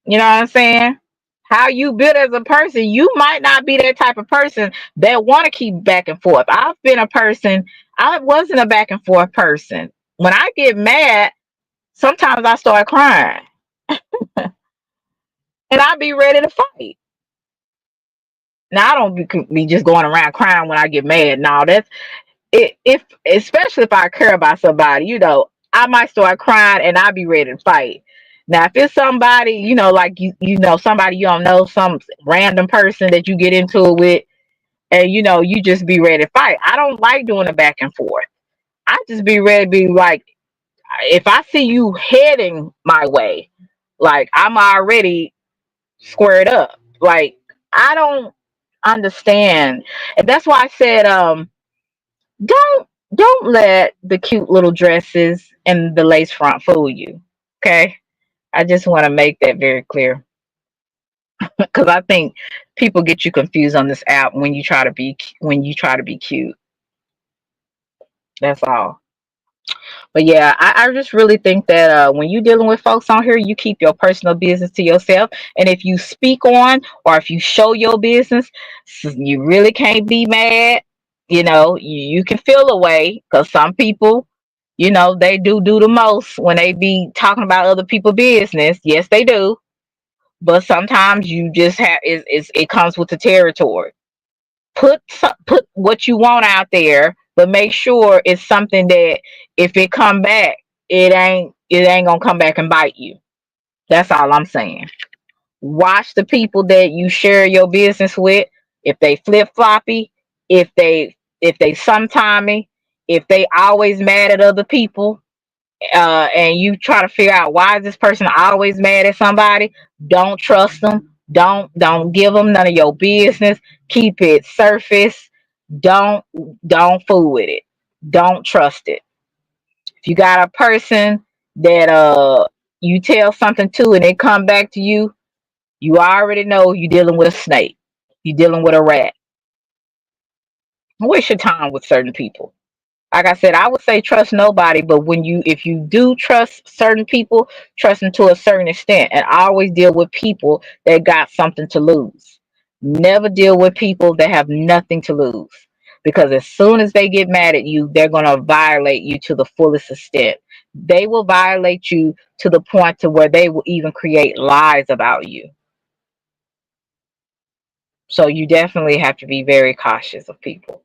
You know what I'm saying? How you built as a person. You might not be that type of person that want to keep back and forth. I've been a person. I wasn't a back and forth person. When I get mad, sometimes I start crying, and I be ready to fight. Now I don't be just going around crying when I get mad. No, that's it. If especially if I care about somebody, I might start crying and I be ready to fight. Now, if it's somebody, like somebody you don't know, some random person that you get into it with, and you just be ready to fight. I don't like doing the back and forth. I just be ready to be like, if I see you heading my way, like I'm already squared up. Like I don't understand, and that's why I said, don't let the cute little dresses and the lace front fool you. Okay, I just want to make that very clear, because I think people get you confused on this app when you try to be cute. That's all. But yeah, I just really think that when you're dealing with folks on here, you keep your personal business to yourself. And if you speak on or if you show your business, you really can't be mad. You can feel a way, because some people, they do the most when they be talking about other people's business. Yes, they do. But sometimes you just it comes with the territory. Put what you want out there, but make sure it's something that if it come back, it ain't gonna come back and bite you. That's all I'm saying. Watch the people that you share your business with. If they flip floppy, if they sometimey, if they always mad at other people, and you try to figure out why is this person always mad at somebody, don't trust them. Don't give them none of your business. Keep it surface. don't don't fool with it. Don't trust it. If you got a person that you tell something to and it come back to you, you already know you're dealing with a snake. You're dealing with a rat. Don't waste your time with certain people. Like I said, I would say trust nobody, but if you do trust certain people, trust them to a certain extent, and always deal with people that got something to lose. Never deal with people that have nothing to lose, because as soon as they get mad at you, they're going to violate you to the fullest extent. They will violate you to the point to where they will even create lies about you. So you definitely have to be very cautious of people.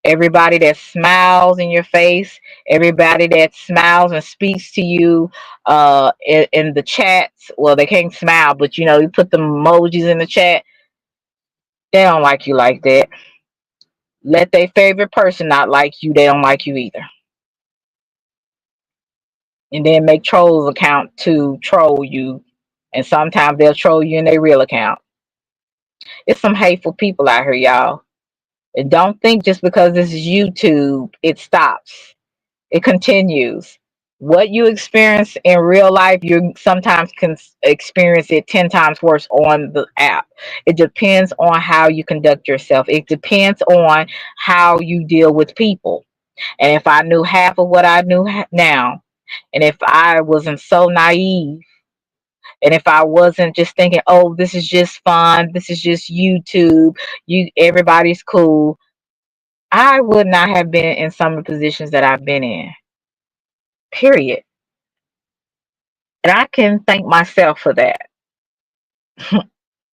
Everybody that smiles in your face, everybody that smiles and speaks to you in the chats. Well, they can't smile, but you put the emojis in the chat. They don't like you like that. Let their favorite person not like you, they don't like you either. And then make trolls account to troll you, and sometimes they'll troll you in their real account. It's some hateful people out here, y'all. And don't think just because this is YouTube it stops. It continues. What you experience in real life, you sometimes can experience it 10 times worse on the app. It depends on how you conduct yourself. It depends on how you deal with people. And if I knew half of what I knew now, and if I wasn't so naive, and if I wasn't just thinking, oh, this is just fun, this is just YouTube, everybody's cool, I would not have been in some of the positions that I've been in. Period. And I can thank myself for that.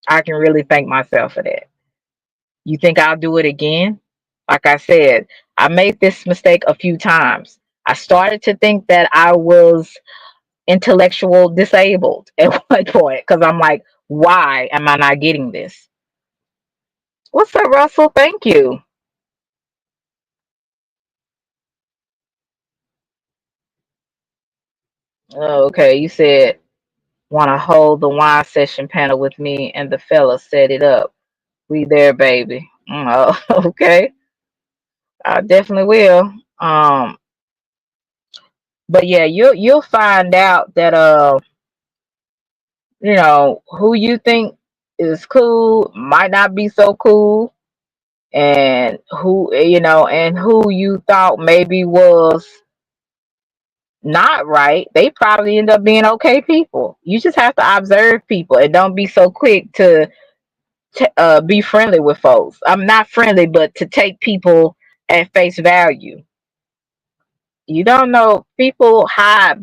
I can really thank myself for that. You think I'll do it again? Like I said, I made this mistake a few times. I started to think that I was intellectual disabled at one point because I'm like, why am I not getting this? What's up, Russell? Thank you. Oh, okay, you said want to hold the wine session panel with me and the fella set it up. We there, baby. Oh, okay, I definitely will. Um, but yeah, you'll find out that who you think is cool might not be so cool, and who you thought maybe was not right, they probably end up being okay people. You just have to observe people and don't be so quick to be friendly with folks. I'm not friendly, but to take people at face value. You don't know, people hide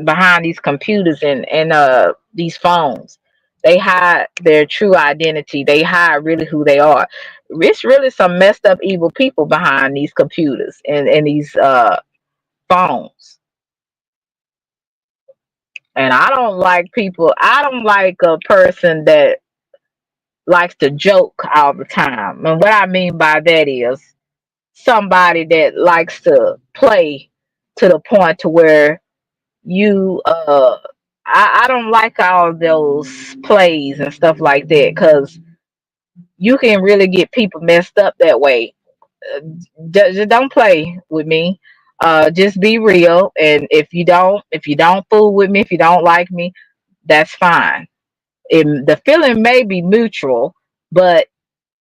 behind these computers and these phones. They hide their true identity. They hide really who they are. It's really some messed up evil people behind these computers and these phones. And I don't like a person that likes to joke all the time. And what I mean by that is somebody that likes to play to the point to where you I don't like all those plays and stuff like that, because you can really get people messed up that way. Just don't play with me. Just be real, and if you don't fool with me, if you don't like me, that's fine. The feeling may be mutual, but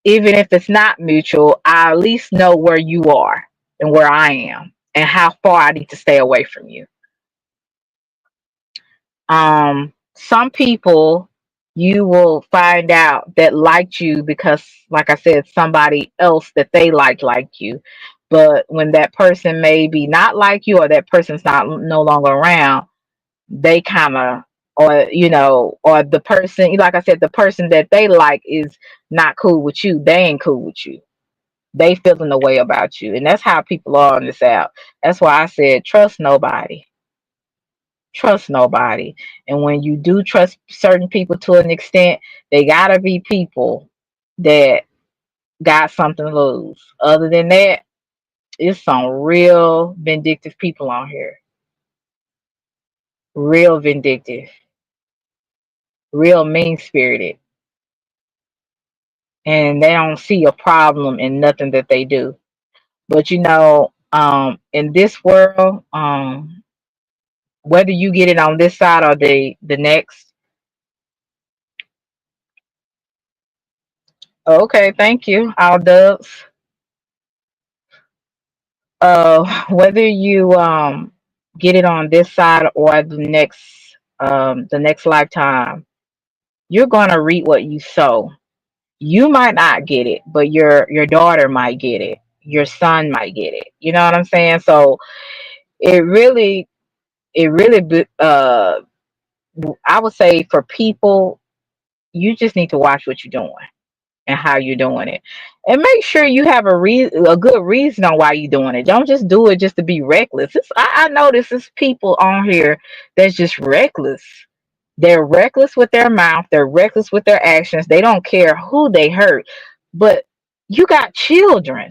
even if it's not mutual, I at least know where you are and where I am and how far I need to stay away from you. Some people you will find out that liked you because, like I said, somebody else that they liked you. But when that person maybe not like you, or that person's not no longer around, they kind of, or the person, like I said, the person that they like is not cool with you. They ain't cool with you. They feeling the way about you, and that's how people are on this app. That's why I said trust nobody. Trust nobody. And when you do trust certain people to an extent, they gotta be people that got something to lose. Other than that, it's some real vindictive people on here. Real vindictive, real mean spirited, and they don't see a problem in nothing that they do. But in this world, whether you get it on this side or the next. Okay, thank you. All dubs. Whether you get it on this side or the next lifetime, you're gonna reap what you sow. You might not get it, but your daughter might get it. Your son might get it. You know what I'm saying? So it really, I would say for people, you just need to watch what you're doing and how you're doing it, and make sure you have a good reason on why you're doing it. Don't just do it just to be reckless. I notice it's people on here that's just reckless. They're reckless with their mouth, they're reckless with their actions, they don't care who they hurt. But you got children.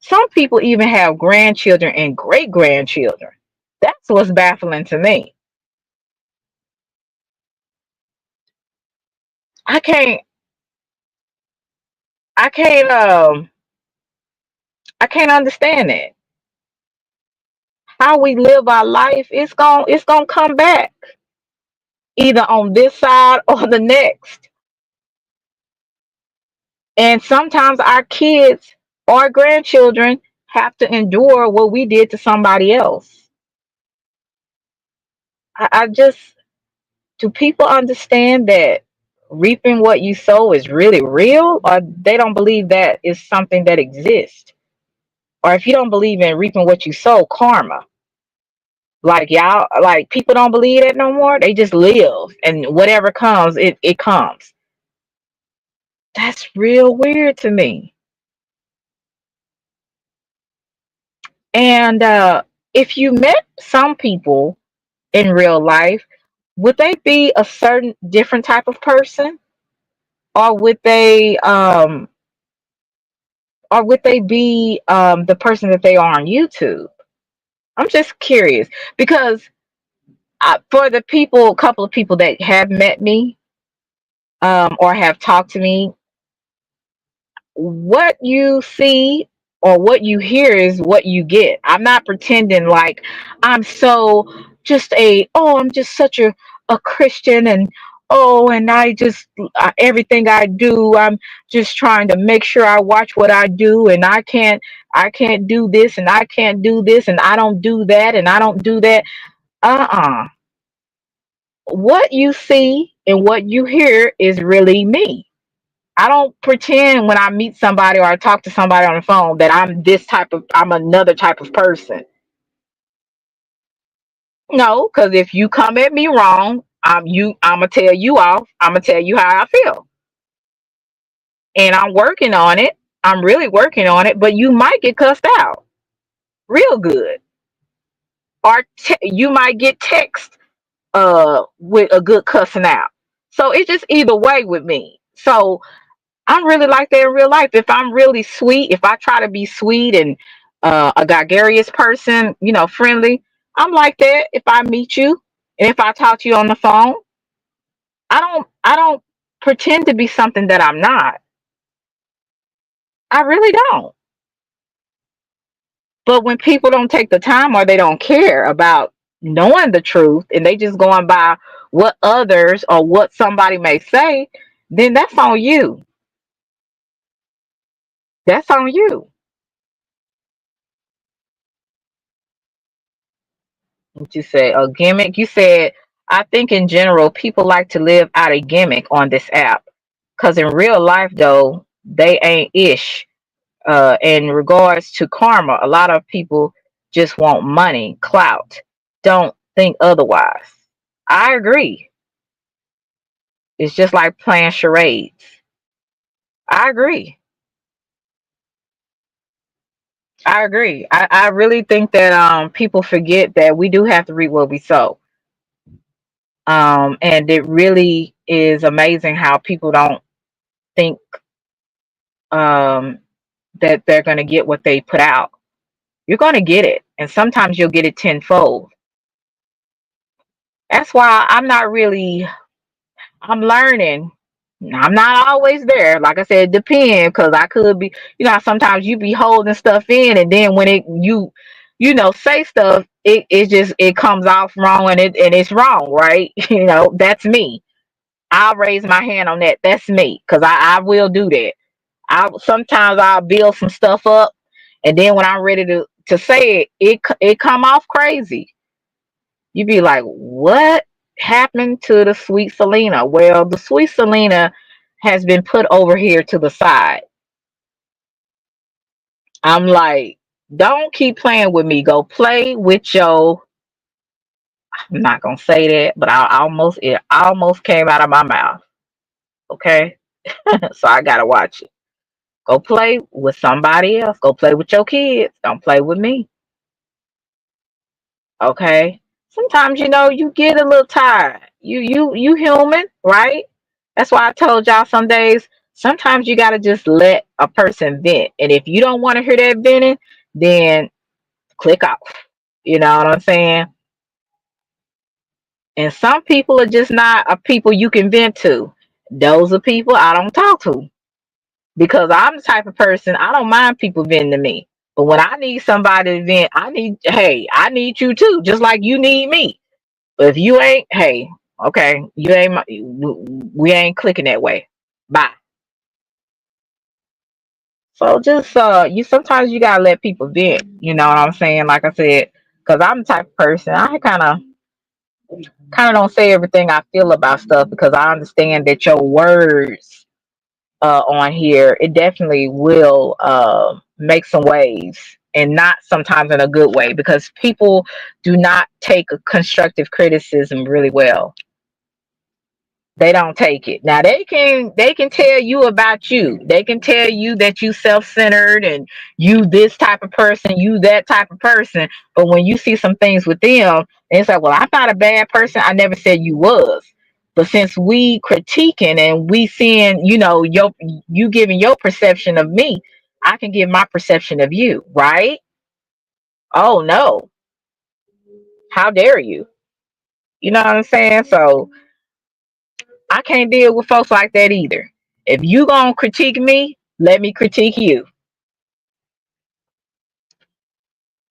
Some people even have grandchildren and great grandchildren. That's what's baffling to me. I can't i can't um i can't understand it. How we live our life, it's gonna come back either on this side or the next. And sometimes our kids or grandchildren have to endure what we did to somebody else. I just, do people understand that reaping what you sow is really real, or they don't believe that is something that exists? Or if you don't believe in reaping what you sow, karma, like y'all, like people don't believe that no more. They just live, and whatever comes, it comes. That's real weird to me. And if you met some people in real life, would they be a certain different type of person, or would they be the person that they are on YouTube? I'm just curious because for the people, a couple of people that have met me or have talked to me, what you see or what you hear is what you get. I'm not pretending like I'm so just I'm just such a Christian, and and I just everything I do, I'm just trying to make sure I watch what I do, and I can't do this, and I can't do this, and I don't do that, and I don't do that. Uh-uh. What you see and what you hear is really me. I don't pretend when I meet somebody or I talk to somebody on the phone that I'm another type of person. No, because if you come at me wrong, I'm gonna tell you off. I'm gonna tell you how I feel, and I'm working on it. I'm really working on it, but you might get cussed out real good, or you might get text with a good cussing out. So it's just either way with me. So I'm really like that in real life. If I'm really sweet, if I try to be sweet and a gregarious person, friendly, I'm like that if I meet you and if I talk to you on the phone. I don't pretend to be something that I'm not. I really don't. But when people don't take the time or they don't care about knowing the truth and they just going by what others or what somebody may say, then that's on you. That's on you. What you say? A gimmick? You said, I think in general, people like to live out a gimmick on this app. Because in real life, though, they ain't ish. In regards to karma, a lot of people just want money, clout, don't think otherwise. I agree. It's just like playing charades. I agree. I agree. I really think that people forget that we do have to reap what we sow. And it really is amazing how people don't think um, that they're going to get what they put out. You're going to get it, and sometimes you'll get it tenfold. That's why I'm learning. I'm not always there. Like I said, it depends because I could be, sometimes you be holding stuff in, and then when say stuff, it comes off wrong, and it's wrong, right? That's me. I'll raise my hand on that. That's me because I will do that. I'll build some stuff up, and then when I'm ready to say it come off crazy. You be like, what happened to the sweet Selena? Well, the sweet Selena has been put over here to the side. I'm like, don't keep playing with me. Go play with your. I'm not gonna say that, but it almost came out of my mouth. Okay, so I gotta watch it. Go play with somebody else. Go play with your kids. Don't play with me. Okay. Sometimes you get a little tired. You human, right? That's why I told y'all some days sometimes you gotta just let a person vent. And if you don't want to hear that venting, then click off. You know what I'm saying? And some people are just not a people you can vent to. Those are people I don't talk to. Because I'm the type of person I don't mind people venting to me. But when I need somebody to vent, I need you too, just like you need me. But if you ain't, hey, okay, you ain't we ain't clicking that way. Bye. So just you sometimes you gotta let people vent. You know what I'm saying? Like I said, because I'm the type of person I kind of don't say everything I feel about stuff because I understand that your words on here, it definitely will make some waves, and not sometimes in a good way because people do not take a constructive criticism really well. They don't take it. Now they can tell you about you. They can tell you that you self-centered and you this type of person, you that type of person. But when you see some things with them, it's like, well, I'm not a bad person. I never said you was. But since we critiquing and we seeing, you giving your perception of me, I can give my perception of you, right? Oh no. How dare you? You know what I'm saying? So I can't deal with folks like that either. If you gonna critique me, let me critique you.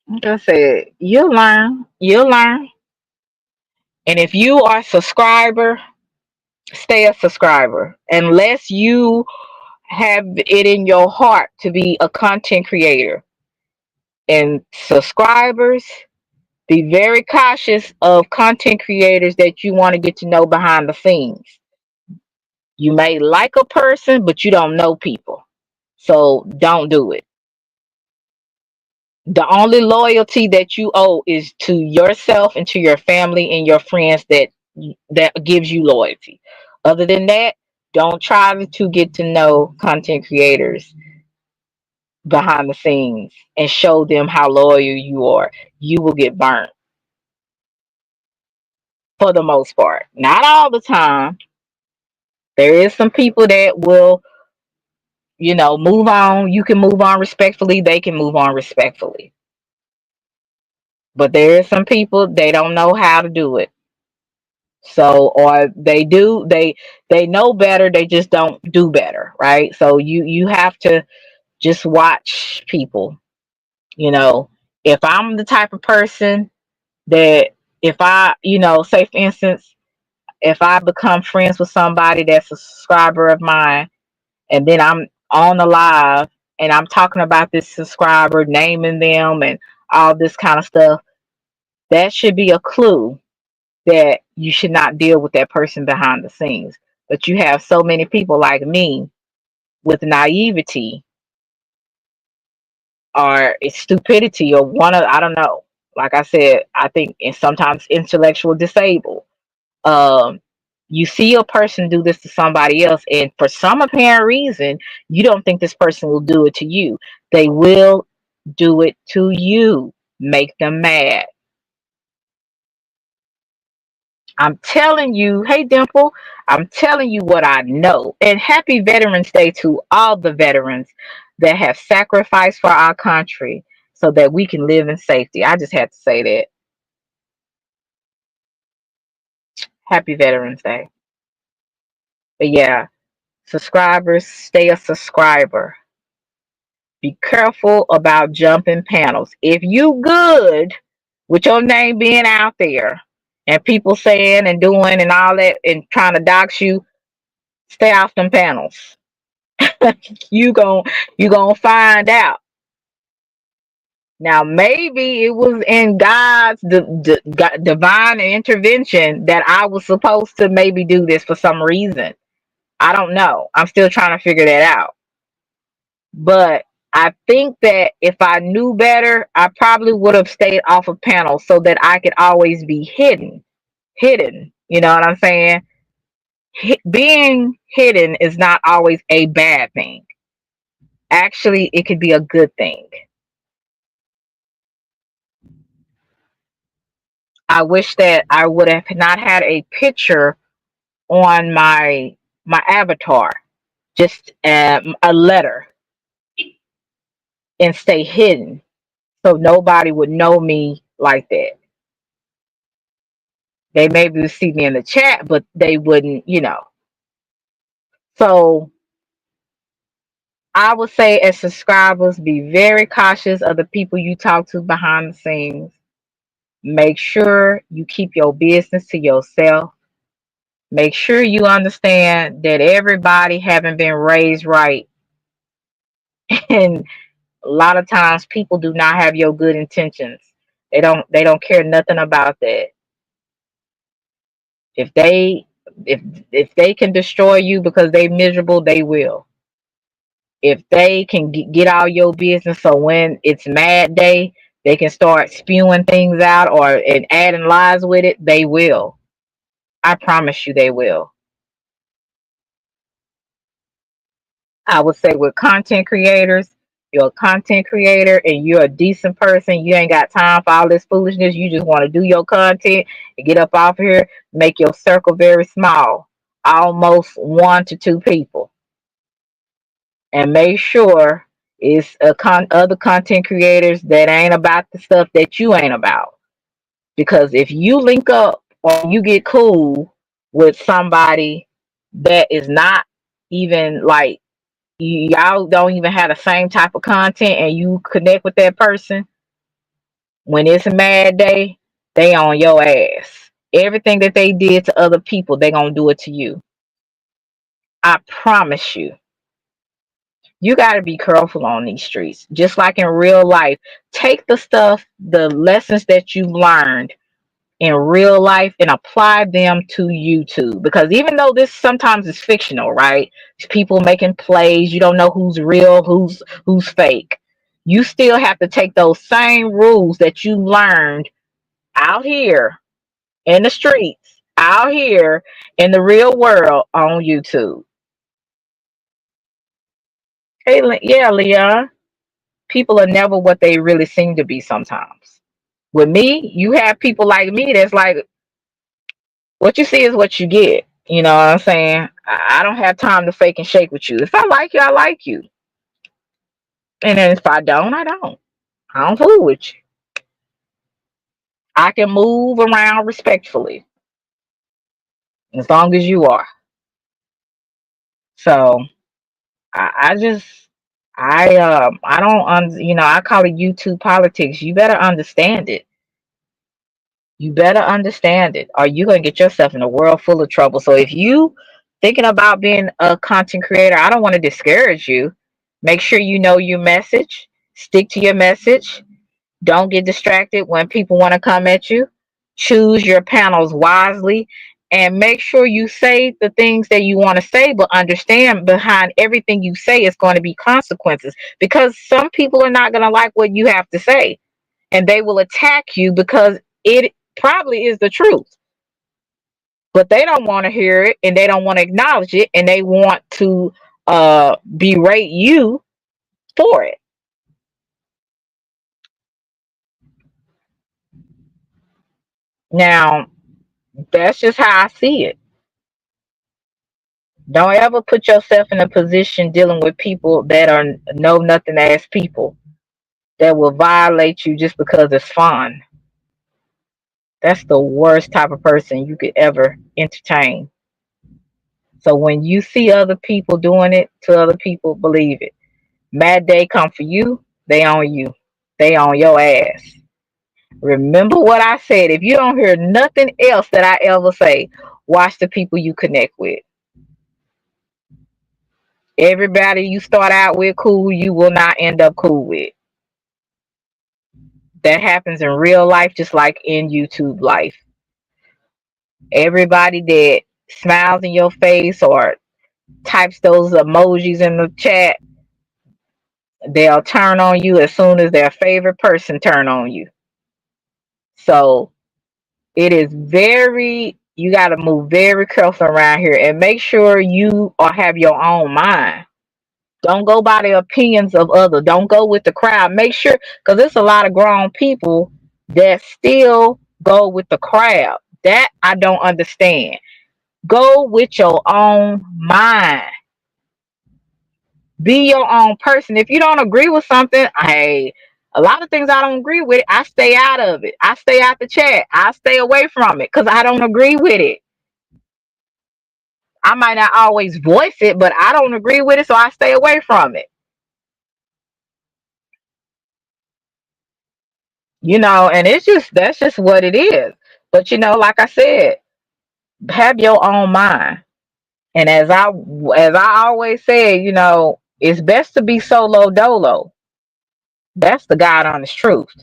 Like I said, you'll learn. You'll learn. And if you are a subscriber, stay a subscriber. Unless you have it in your heart to be a content creator. And subscribers, be very cautious of content creators that you want to get to know behind the scenes. You may like a person, but you don't know people. So don't do it. The only loyalty that you owe is to yourself and to your family and your friends that gives you loyalty. Other than that, don't try to get to know content creators behind the scenes and show them how loyal you are. You will get burnt for the most part. Not all the time. There is some people that will, move on. You can move on respectfully. They can move on respectfully. But there are some people, they don't know how to do it. So, or they do, they know better, they just don't do better, right? So you have to just watch people. You know, if I'm the type of person that, if I, say for instance, if I become friends with somebody that's a subscriber of mine, and then I'm on the live and I'm talking about this subscriber, naming them and all this kind of stuff, that should be a clue that you should not deal with that person behind the scenes. But you have so many people like me with naivety or stupidity or I don't know. Like I said, I think and sometimes intellectual disabled. Um, you see a person do this to somebody else, and for some apparent reason, you don't think this person will do it to you. They will do it to you. Make them mad. I'm telling you, hey Dimple, I'm telling you what I know. And happy Veterans Day to all the veterans that have sacrificed for our country so that we can live in safety. I just had to say that. Happy Veterans Day. But yeah, subscribers, stay a subscriber. Be careful about jumping panels. If you good with your name being out there and people saying and doing and all that and trying to dox you, stay off them panels. you gon' you gonna find out. Now maybe it was in God's divine intervention that I was supposed to maybe do this for some reason. I don't know. I'm still trying to figure that out. But I think that if I knew better, I probably would have stayed off of panels so that I could always be hidden. Hidden. You know what I'm saying? Being hidden is not always a bad thing. Actually, it could be a good thing. I wish that I would have not had a picture on my avatar, just a letter, and stay hidden so nobody would know me like that. They maybe would see me in the chat, but they wouldn't. So I would say, as subscribers, be very cautious of the people you talk to behind the scenes. Make sure you keep your business to yourself. Make sure you understand that everybody haven't been raised right. And a lot of times people do not have your good intentions. They don't care nothing about that. If they if they can destroy you because they miserable, they will. If they can get all your business, so when it's mad day, they can start spewing things out or and adding lies with it, they will. I promise you they will. I would say with content creators, you're a content creator and you're a decent person. You ain't got time for all this foolishness. You just want to do your content and get up off here, make your circle very small, almost 1 to 2 people, and make sure it's other content creators that ain't about the stuff that you ain't about. Because if you link up or you get cool with somebody that is not even like y'all don't even have the same type of content and you connect with that person, when it's a mad day, they on your ass. Everything that they did to other people, they gonna do it to you. I promise you. You gotta be careful on these streets. Just like in real life. Take the stuff, the lessons that you learned in real life and apply them to YouTube. Because even though this sometimes is fictional, right? It's people making plays, you don't know who's real, who's fake. You still have to take those same rules that you learned out here in the streets, out here in the real world on YouTube. Hey, yeah, Leon. People are never what they really seem to be sometimes. With me, you have people like me that's like, what you see is what you get. You know what I'm saying? I don't have time to fake and shake with you. If I like you, I like you. And then if I don't, I don't. I don't fool with you. I can move around respectfully as long as you are. So I just I don't I call it YouTube politics. You better understand it. You better understand it, or you're gonna get yourself in a world full of trouble. So if you thinking about being a content creator, I don't want to discourage you. Make sure you know your message. Stick to your message. Don't get distracted when people want to come at you. Choose your panels wisely and make sure you say the things that you want to say, but understand behind everything you say is going to be consequences because some people are not going to like what you have to say and they will attack you because it probably is the truth. But they don't want to hear it and they don't want to acknowledge it and they want to berate you for it. Now, that's just how I see it. Don't ever put yourself in a position dealing with people that are know nothing ass people that will violate you just because it's fun. That's the worst type of person you could ever entertain. So when you see other people doing it to other people, believe it. Mad day come for you, they on you. They on your ass. Remember what I said. If you don't hear nothing else that I ever say, watch the people you connect with. Everybody you start out with cool, you will not end up cool with. That happens in real life just like in YouTube life. Everybody that smiles in your face or types those emojis in the chat, they'll turn on you as soon as their favorite person turn on you. So it is you got to move very careful around here and make sure you have your own mind. Don't go by the opinions of others. Don't go with the crowd. Make sure, because there's a lot of grown people that still go with the crowd. That I don't understand. Go with your own mind. Be your own person. If you don't agree with something, hey, a lot of things I don't agree with, I stay out of it. I stay out the chat. I stay away from it because I don't agree with it. I might not always voice it, but I don't agree with it, so I stay away from it. And that's just what it is. But like I said, have your own mind. And as I always say, it's best to be solo dolo. That's the God honest truth.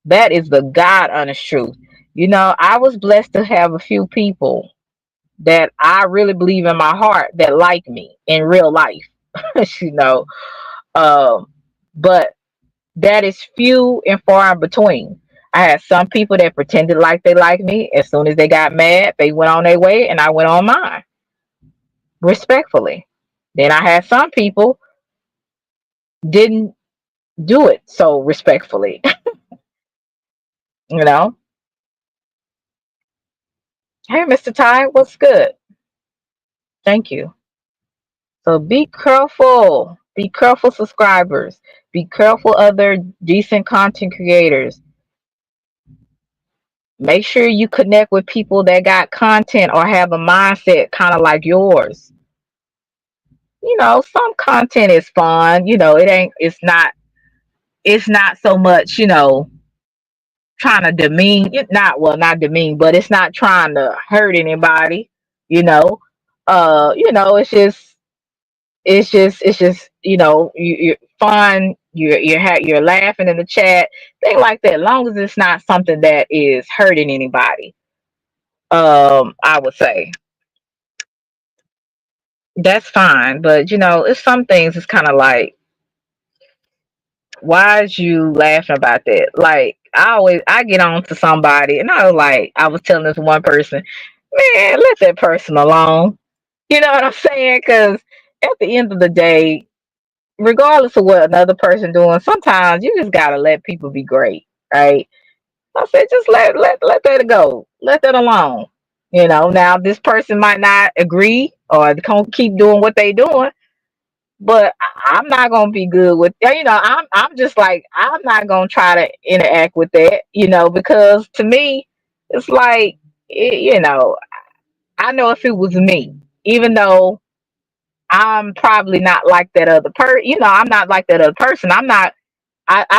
That is the God honest truth. I was blessed to have a few people that I really believe in my heart that like me in real life. you know. But that is few and far in between. I had some people that pretended like they liked me. As soon as they got mad, they went on their way and I went on mine. Respectfully. Then I had some people didn't do it so respectfully. you know. Hey, Mr. Ty, what's good? Thank you. So be careful. Be careful, subscribers. Be careful, other decent content creators. Make sure you connect with people that got content or have a mindset kind of like yours. Some content is fun. It's not so much, trying to demean, not demean, but it's not trying to hurt anybody, you know. It's just you're fun, you're laughing in the chat, thing like that. As long as it's not something that is hurting anybody, I would say that's fine. But it's some things it's kind of like, why is you laughing about that? Like, I get on to somebody and I was telling this one person, man, let that person alone. You know what I'm saying? Because at the end of the day, regardless of what another person doing, sometimes you just gotta let people be great, right? I said, just let that go, let that alone. Now this person might not agree or keep doing what they doing, but I'm not gonna be good with. I'm just like, I'm not gonna try to interact with that, because to me, it's like, I know if it was me, even though I'm probably not like that other person. I'm not like that other person. I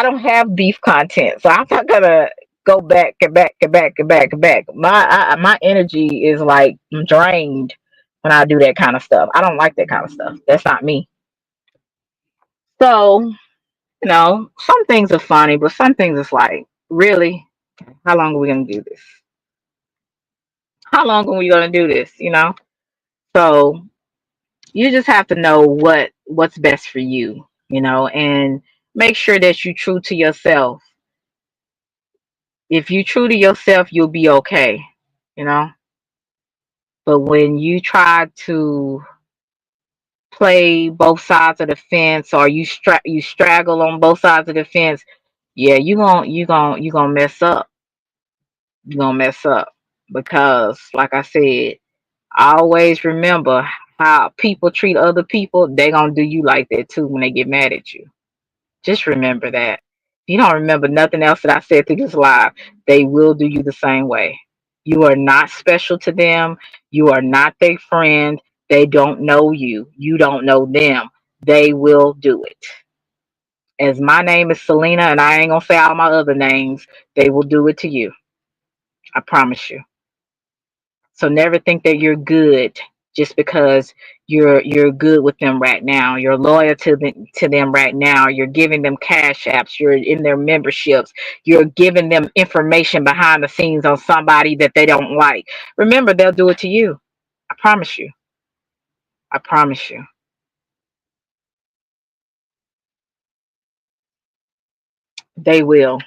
don't have beef content, so I'm not gonna go back and back and back and back and back. My energy is like drained when I do that kind of stuff. I don't like that kind of stuff. That's not me. So some things are funny, but some things it's like, really, how long are we gonna do this? How long are we gonna do this? So you just have to know what's best for you, and make sure that you're true to yourself. If you're true to yourself, you'll be okay, you know. But when you try to play both sides of the fence, or you straggle on both sides of the fence, yeah, you gonna mess up. You're gonna mess up, because, like I said, always remember how people treat other people. They gonna do you like that too when they get mad at you. Just remember that. If you don't remember nothing else that I said through this live, they will do you the same way. You are not special to them. You are not their friend. They don't know you. You don't know them. They will do it. As my name is Selena, and I ain't gonna say all my other names, they will do it to you. I promise you. So never think that you're good just because you're good with them right now. You're loyal to them right now. You're giving them cash apps. You're in their memberships. You're giving them information behind the scenes on somebody that they don't like. Remember, they'll do it to you. I promise you. I promise you. They will.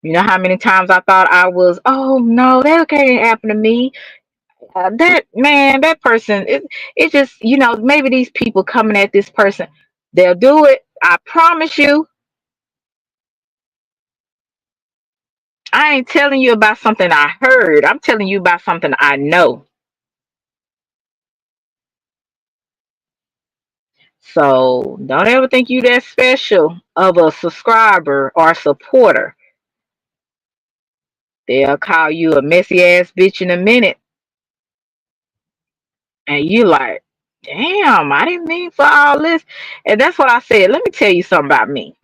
You know how many times I thought I was, oh no, that can't happen to me. That man, that person, it just, maybe these people coming at this person, they'll do it. I promise you. I ain't telling you about something I heard. I'm telling you about something I know. So don't ever think you that special of a subscriber or supporter. They'll call you a messy ass bitch in a minute, and you like, damn, I didn't mean for all this. And that's what I said. Let me tell you something about me.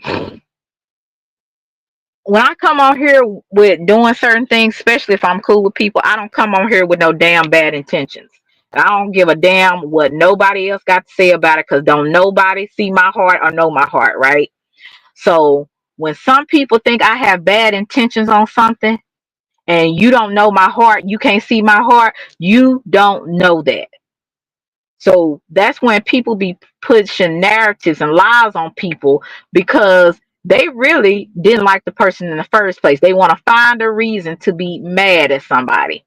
When I come on here with doing certain things, especially if I'm cool with people, I don't come on here with no damn bad intentions. I don't give a damn what nobody else got to say about it, because don't nobody see my heart or know my heart, right? So when some people think I have bad intentions on something, and you don't know my heart, you can't see my heart, you don't know that. So that's when people be pushing narratives and lies on people, because they really didn't like the person in the first place. They want to find a reason to be mad at somebody.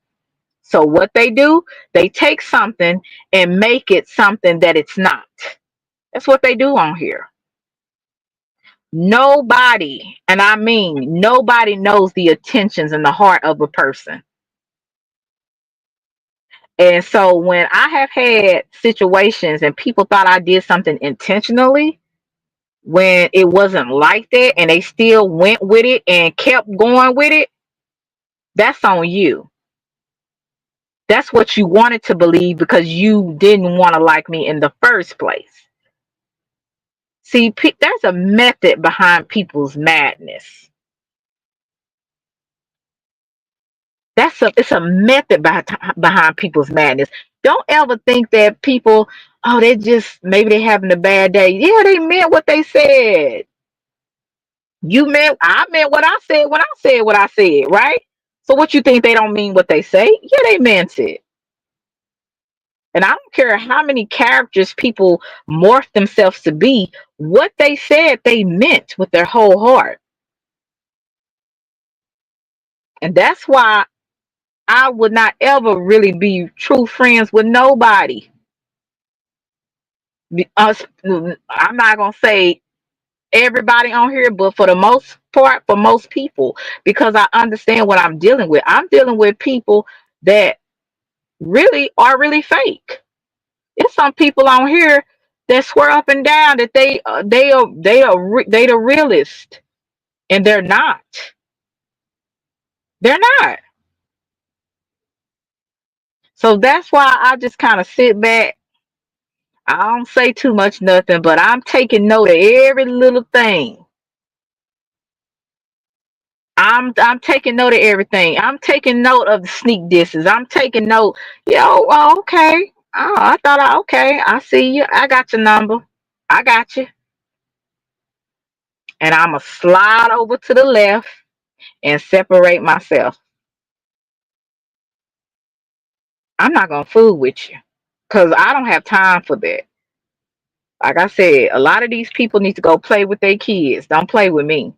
So what they do, they take something and make it something that it's not. That's what they do on here. Nobody, and I mean nobody, knows the intentions and the heart of a person. And so when I have had situations and people thought I did something intentionally, when it wasn't like that and they still went with it and kept going with it, that's on you. That's what you wanted to believe because you didn't want to like me in the first place. See, there's a method behind people's madness. It's a method behind people's madness. Don't ever think that people, oh, they just, maybe they having a bad day. Yeah, they meant what they said. I meant what I said when I said what I said, right? So what you think they don't mean what they say? Yeah, they meant it. And I don't care how many characters people morph themselves to be, what they said they meant with their whole heart. And that's why I would not ever really be true friends with nobody. I'm not going to say everybody on here, but for the most part, for most people, because I understand what I'm dealing with. I'm dealing with people that really are really fake. There's some people on here that swear up and down that they the realist, and they're not. They're not. So that's why I just kind of sit back. I don't say too much nothing, but I'm taking note of every little thing. I'm taking note of everything. I'm taking note of the sneak disses. I'm taking note. Okay. Oh, okay. I see you. I got your number. I got you. And I'm going to slide over to the left and separate myself. I'm not going to fool with you because I don't have time for that. Like I said, a lot of these people need to go play with their kids. Don't play with me.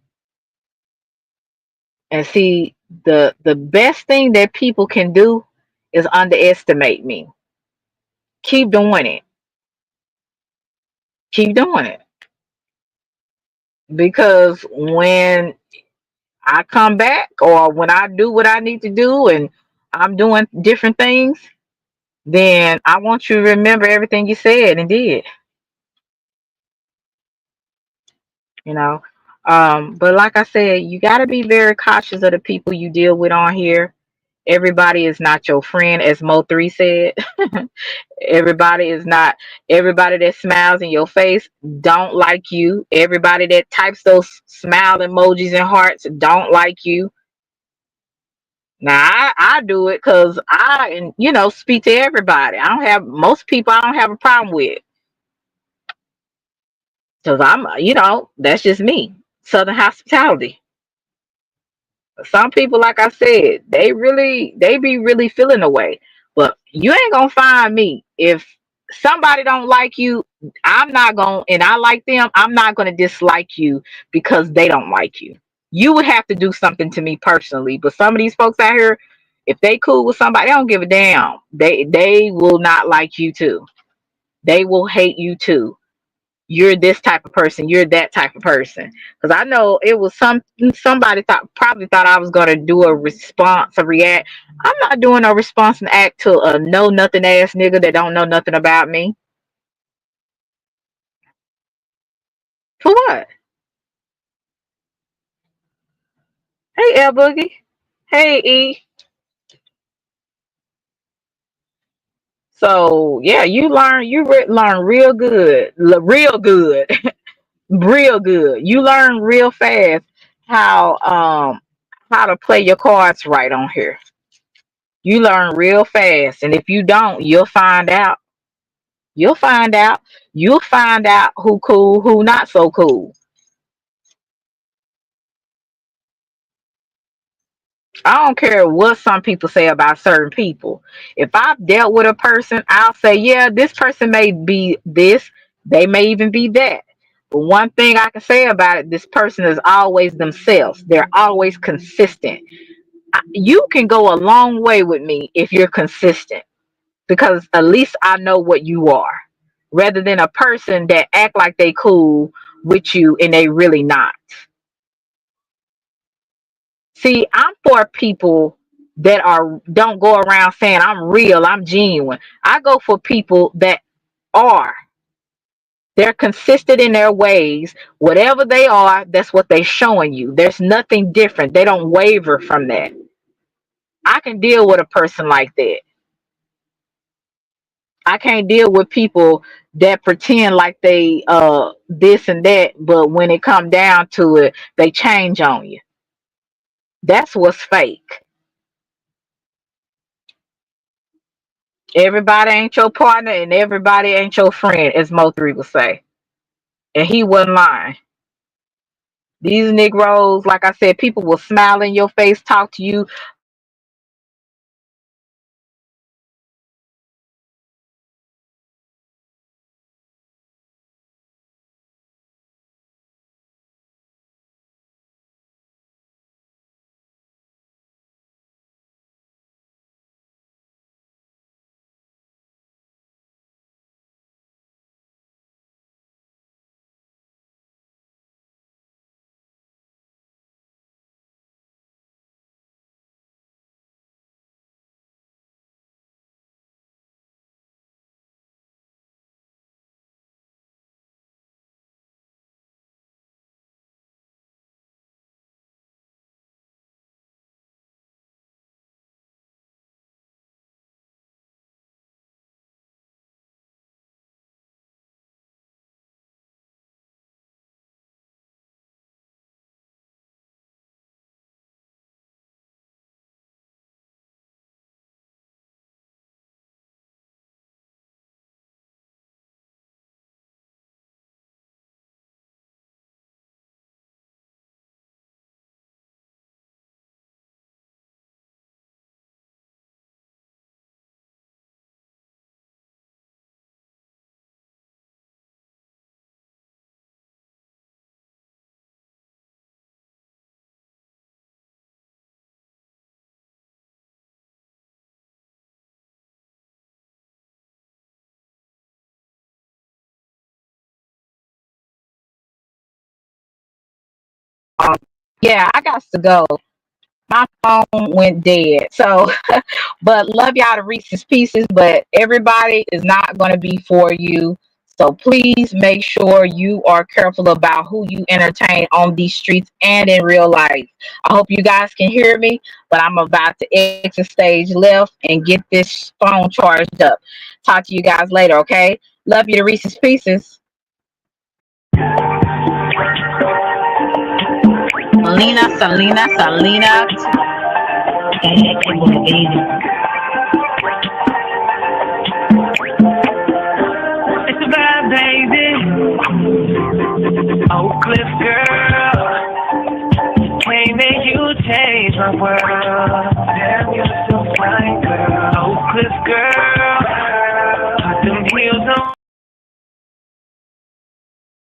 And see, the best thing that people can do is underestimate me. Keep doing it. Keep doing it. Because when I come back or when I do what I need to do and I'm doing different things, then I want you to remember everything you said and did. You know. But like I said, you got to be very cautious of the people you deal with on here. Everybody is not your friend, as Mo3 said. Everybody is not. Everybody that smiles in your face don't like you. Everybody that types those smile emojis and hearts don't like you. Now I do it because speak to everybody. I don't have most people. I don't have a problem with because that's just me. Southern hospitality. Some people, like I said, they be really feeling away. But you ain't gonna find me. If somebody don't like you, I'm not gonna, and I like them, I'm not gonna dislike you because they don't like you. You would have to do something to me personally. But some of these folks out here, if they cool with somebody, they don't give a damn. They will not like you too. They will hate you too. You're this type of person, you're that type of person. Because I know it was somebody probably thought I was gonna do a response, a react. I'm not doing a response and act to a know nothing ass nigga that don't know nothing about me. For what? Hey L Boogie. Hey E. So yeah, learn real good, real good, real good. You learn real fast how to play your cards right on here. You learn real fast. And if you don't, you'll find out. You'll find out. You'll find out who cool, who not so cool. I don't care what some people say about certain people. If I've dealt with a person, I'll say, yeah, this person may be this, they may even be that. But one thing I can say about it, this person is always themselves. They're always consistent. You can go a long way with me if you're consistent, because at least I know what you are, rather than a person that act like they cool with you and they really not. See, I'm for people that are don't go around saying I'm real, I'm genuine. I go for people that are. They're consistent in their ways. Whatever they are, that's what they're showing you. There's nothing different. They don't waver from that. I can deal with a person like that. I can't deal with people that pretend like they this and that, but when it come down to it, they change on you. That's what's fake. Everybody ain't your partner and everybody ain't your friend, as Mo3 would say. And he wasn't lying. These Negroes, like I said, people will smile in your face, talk to you. Yeah, I got to go. My phone went dead. So, but love y'all to Reese's Pieces, but everybody is not going to be for you. So please make sure you are careful about who you entertain on these streets and in real life. I hope you guys can hear me, but I'm about to exit stage left and get this phone charged up. Talk to you guys later, okay? Love you to Reese's Pieces. Selena. It's a vibe, baby. Oak Cliff girl, can't make you change my world. Damn, you're so fine, girl. Oak Cliff girl.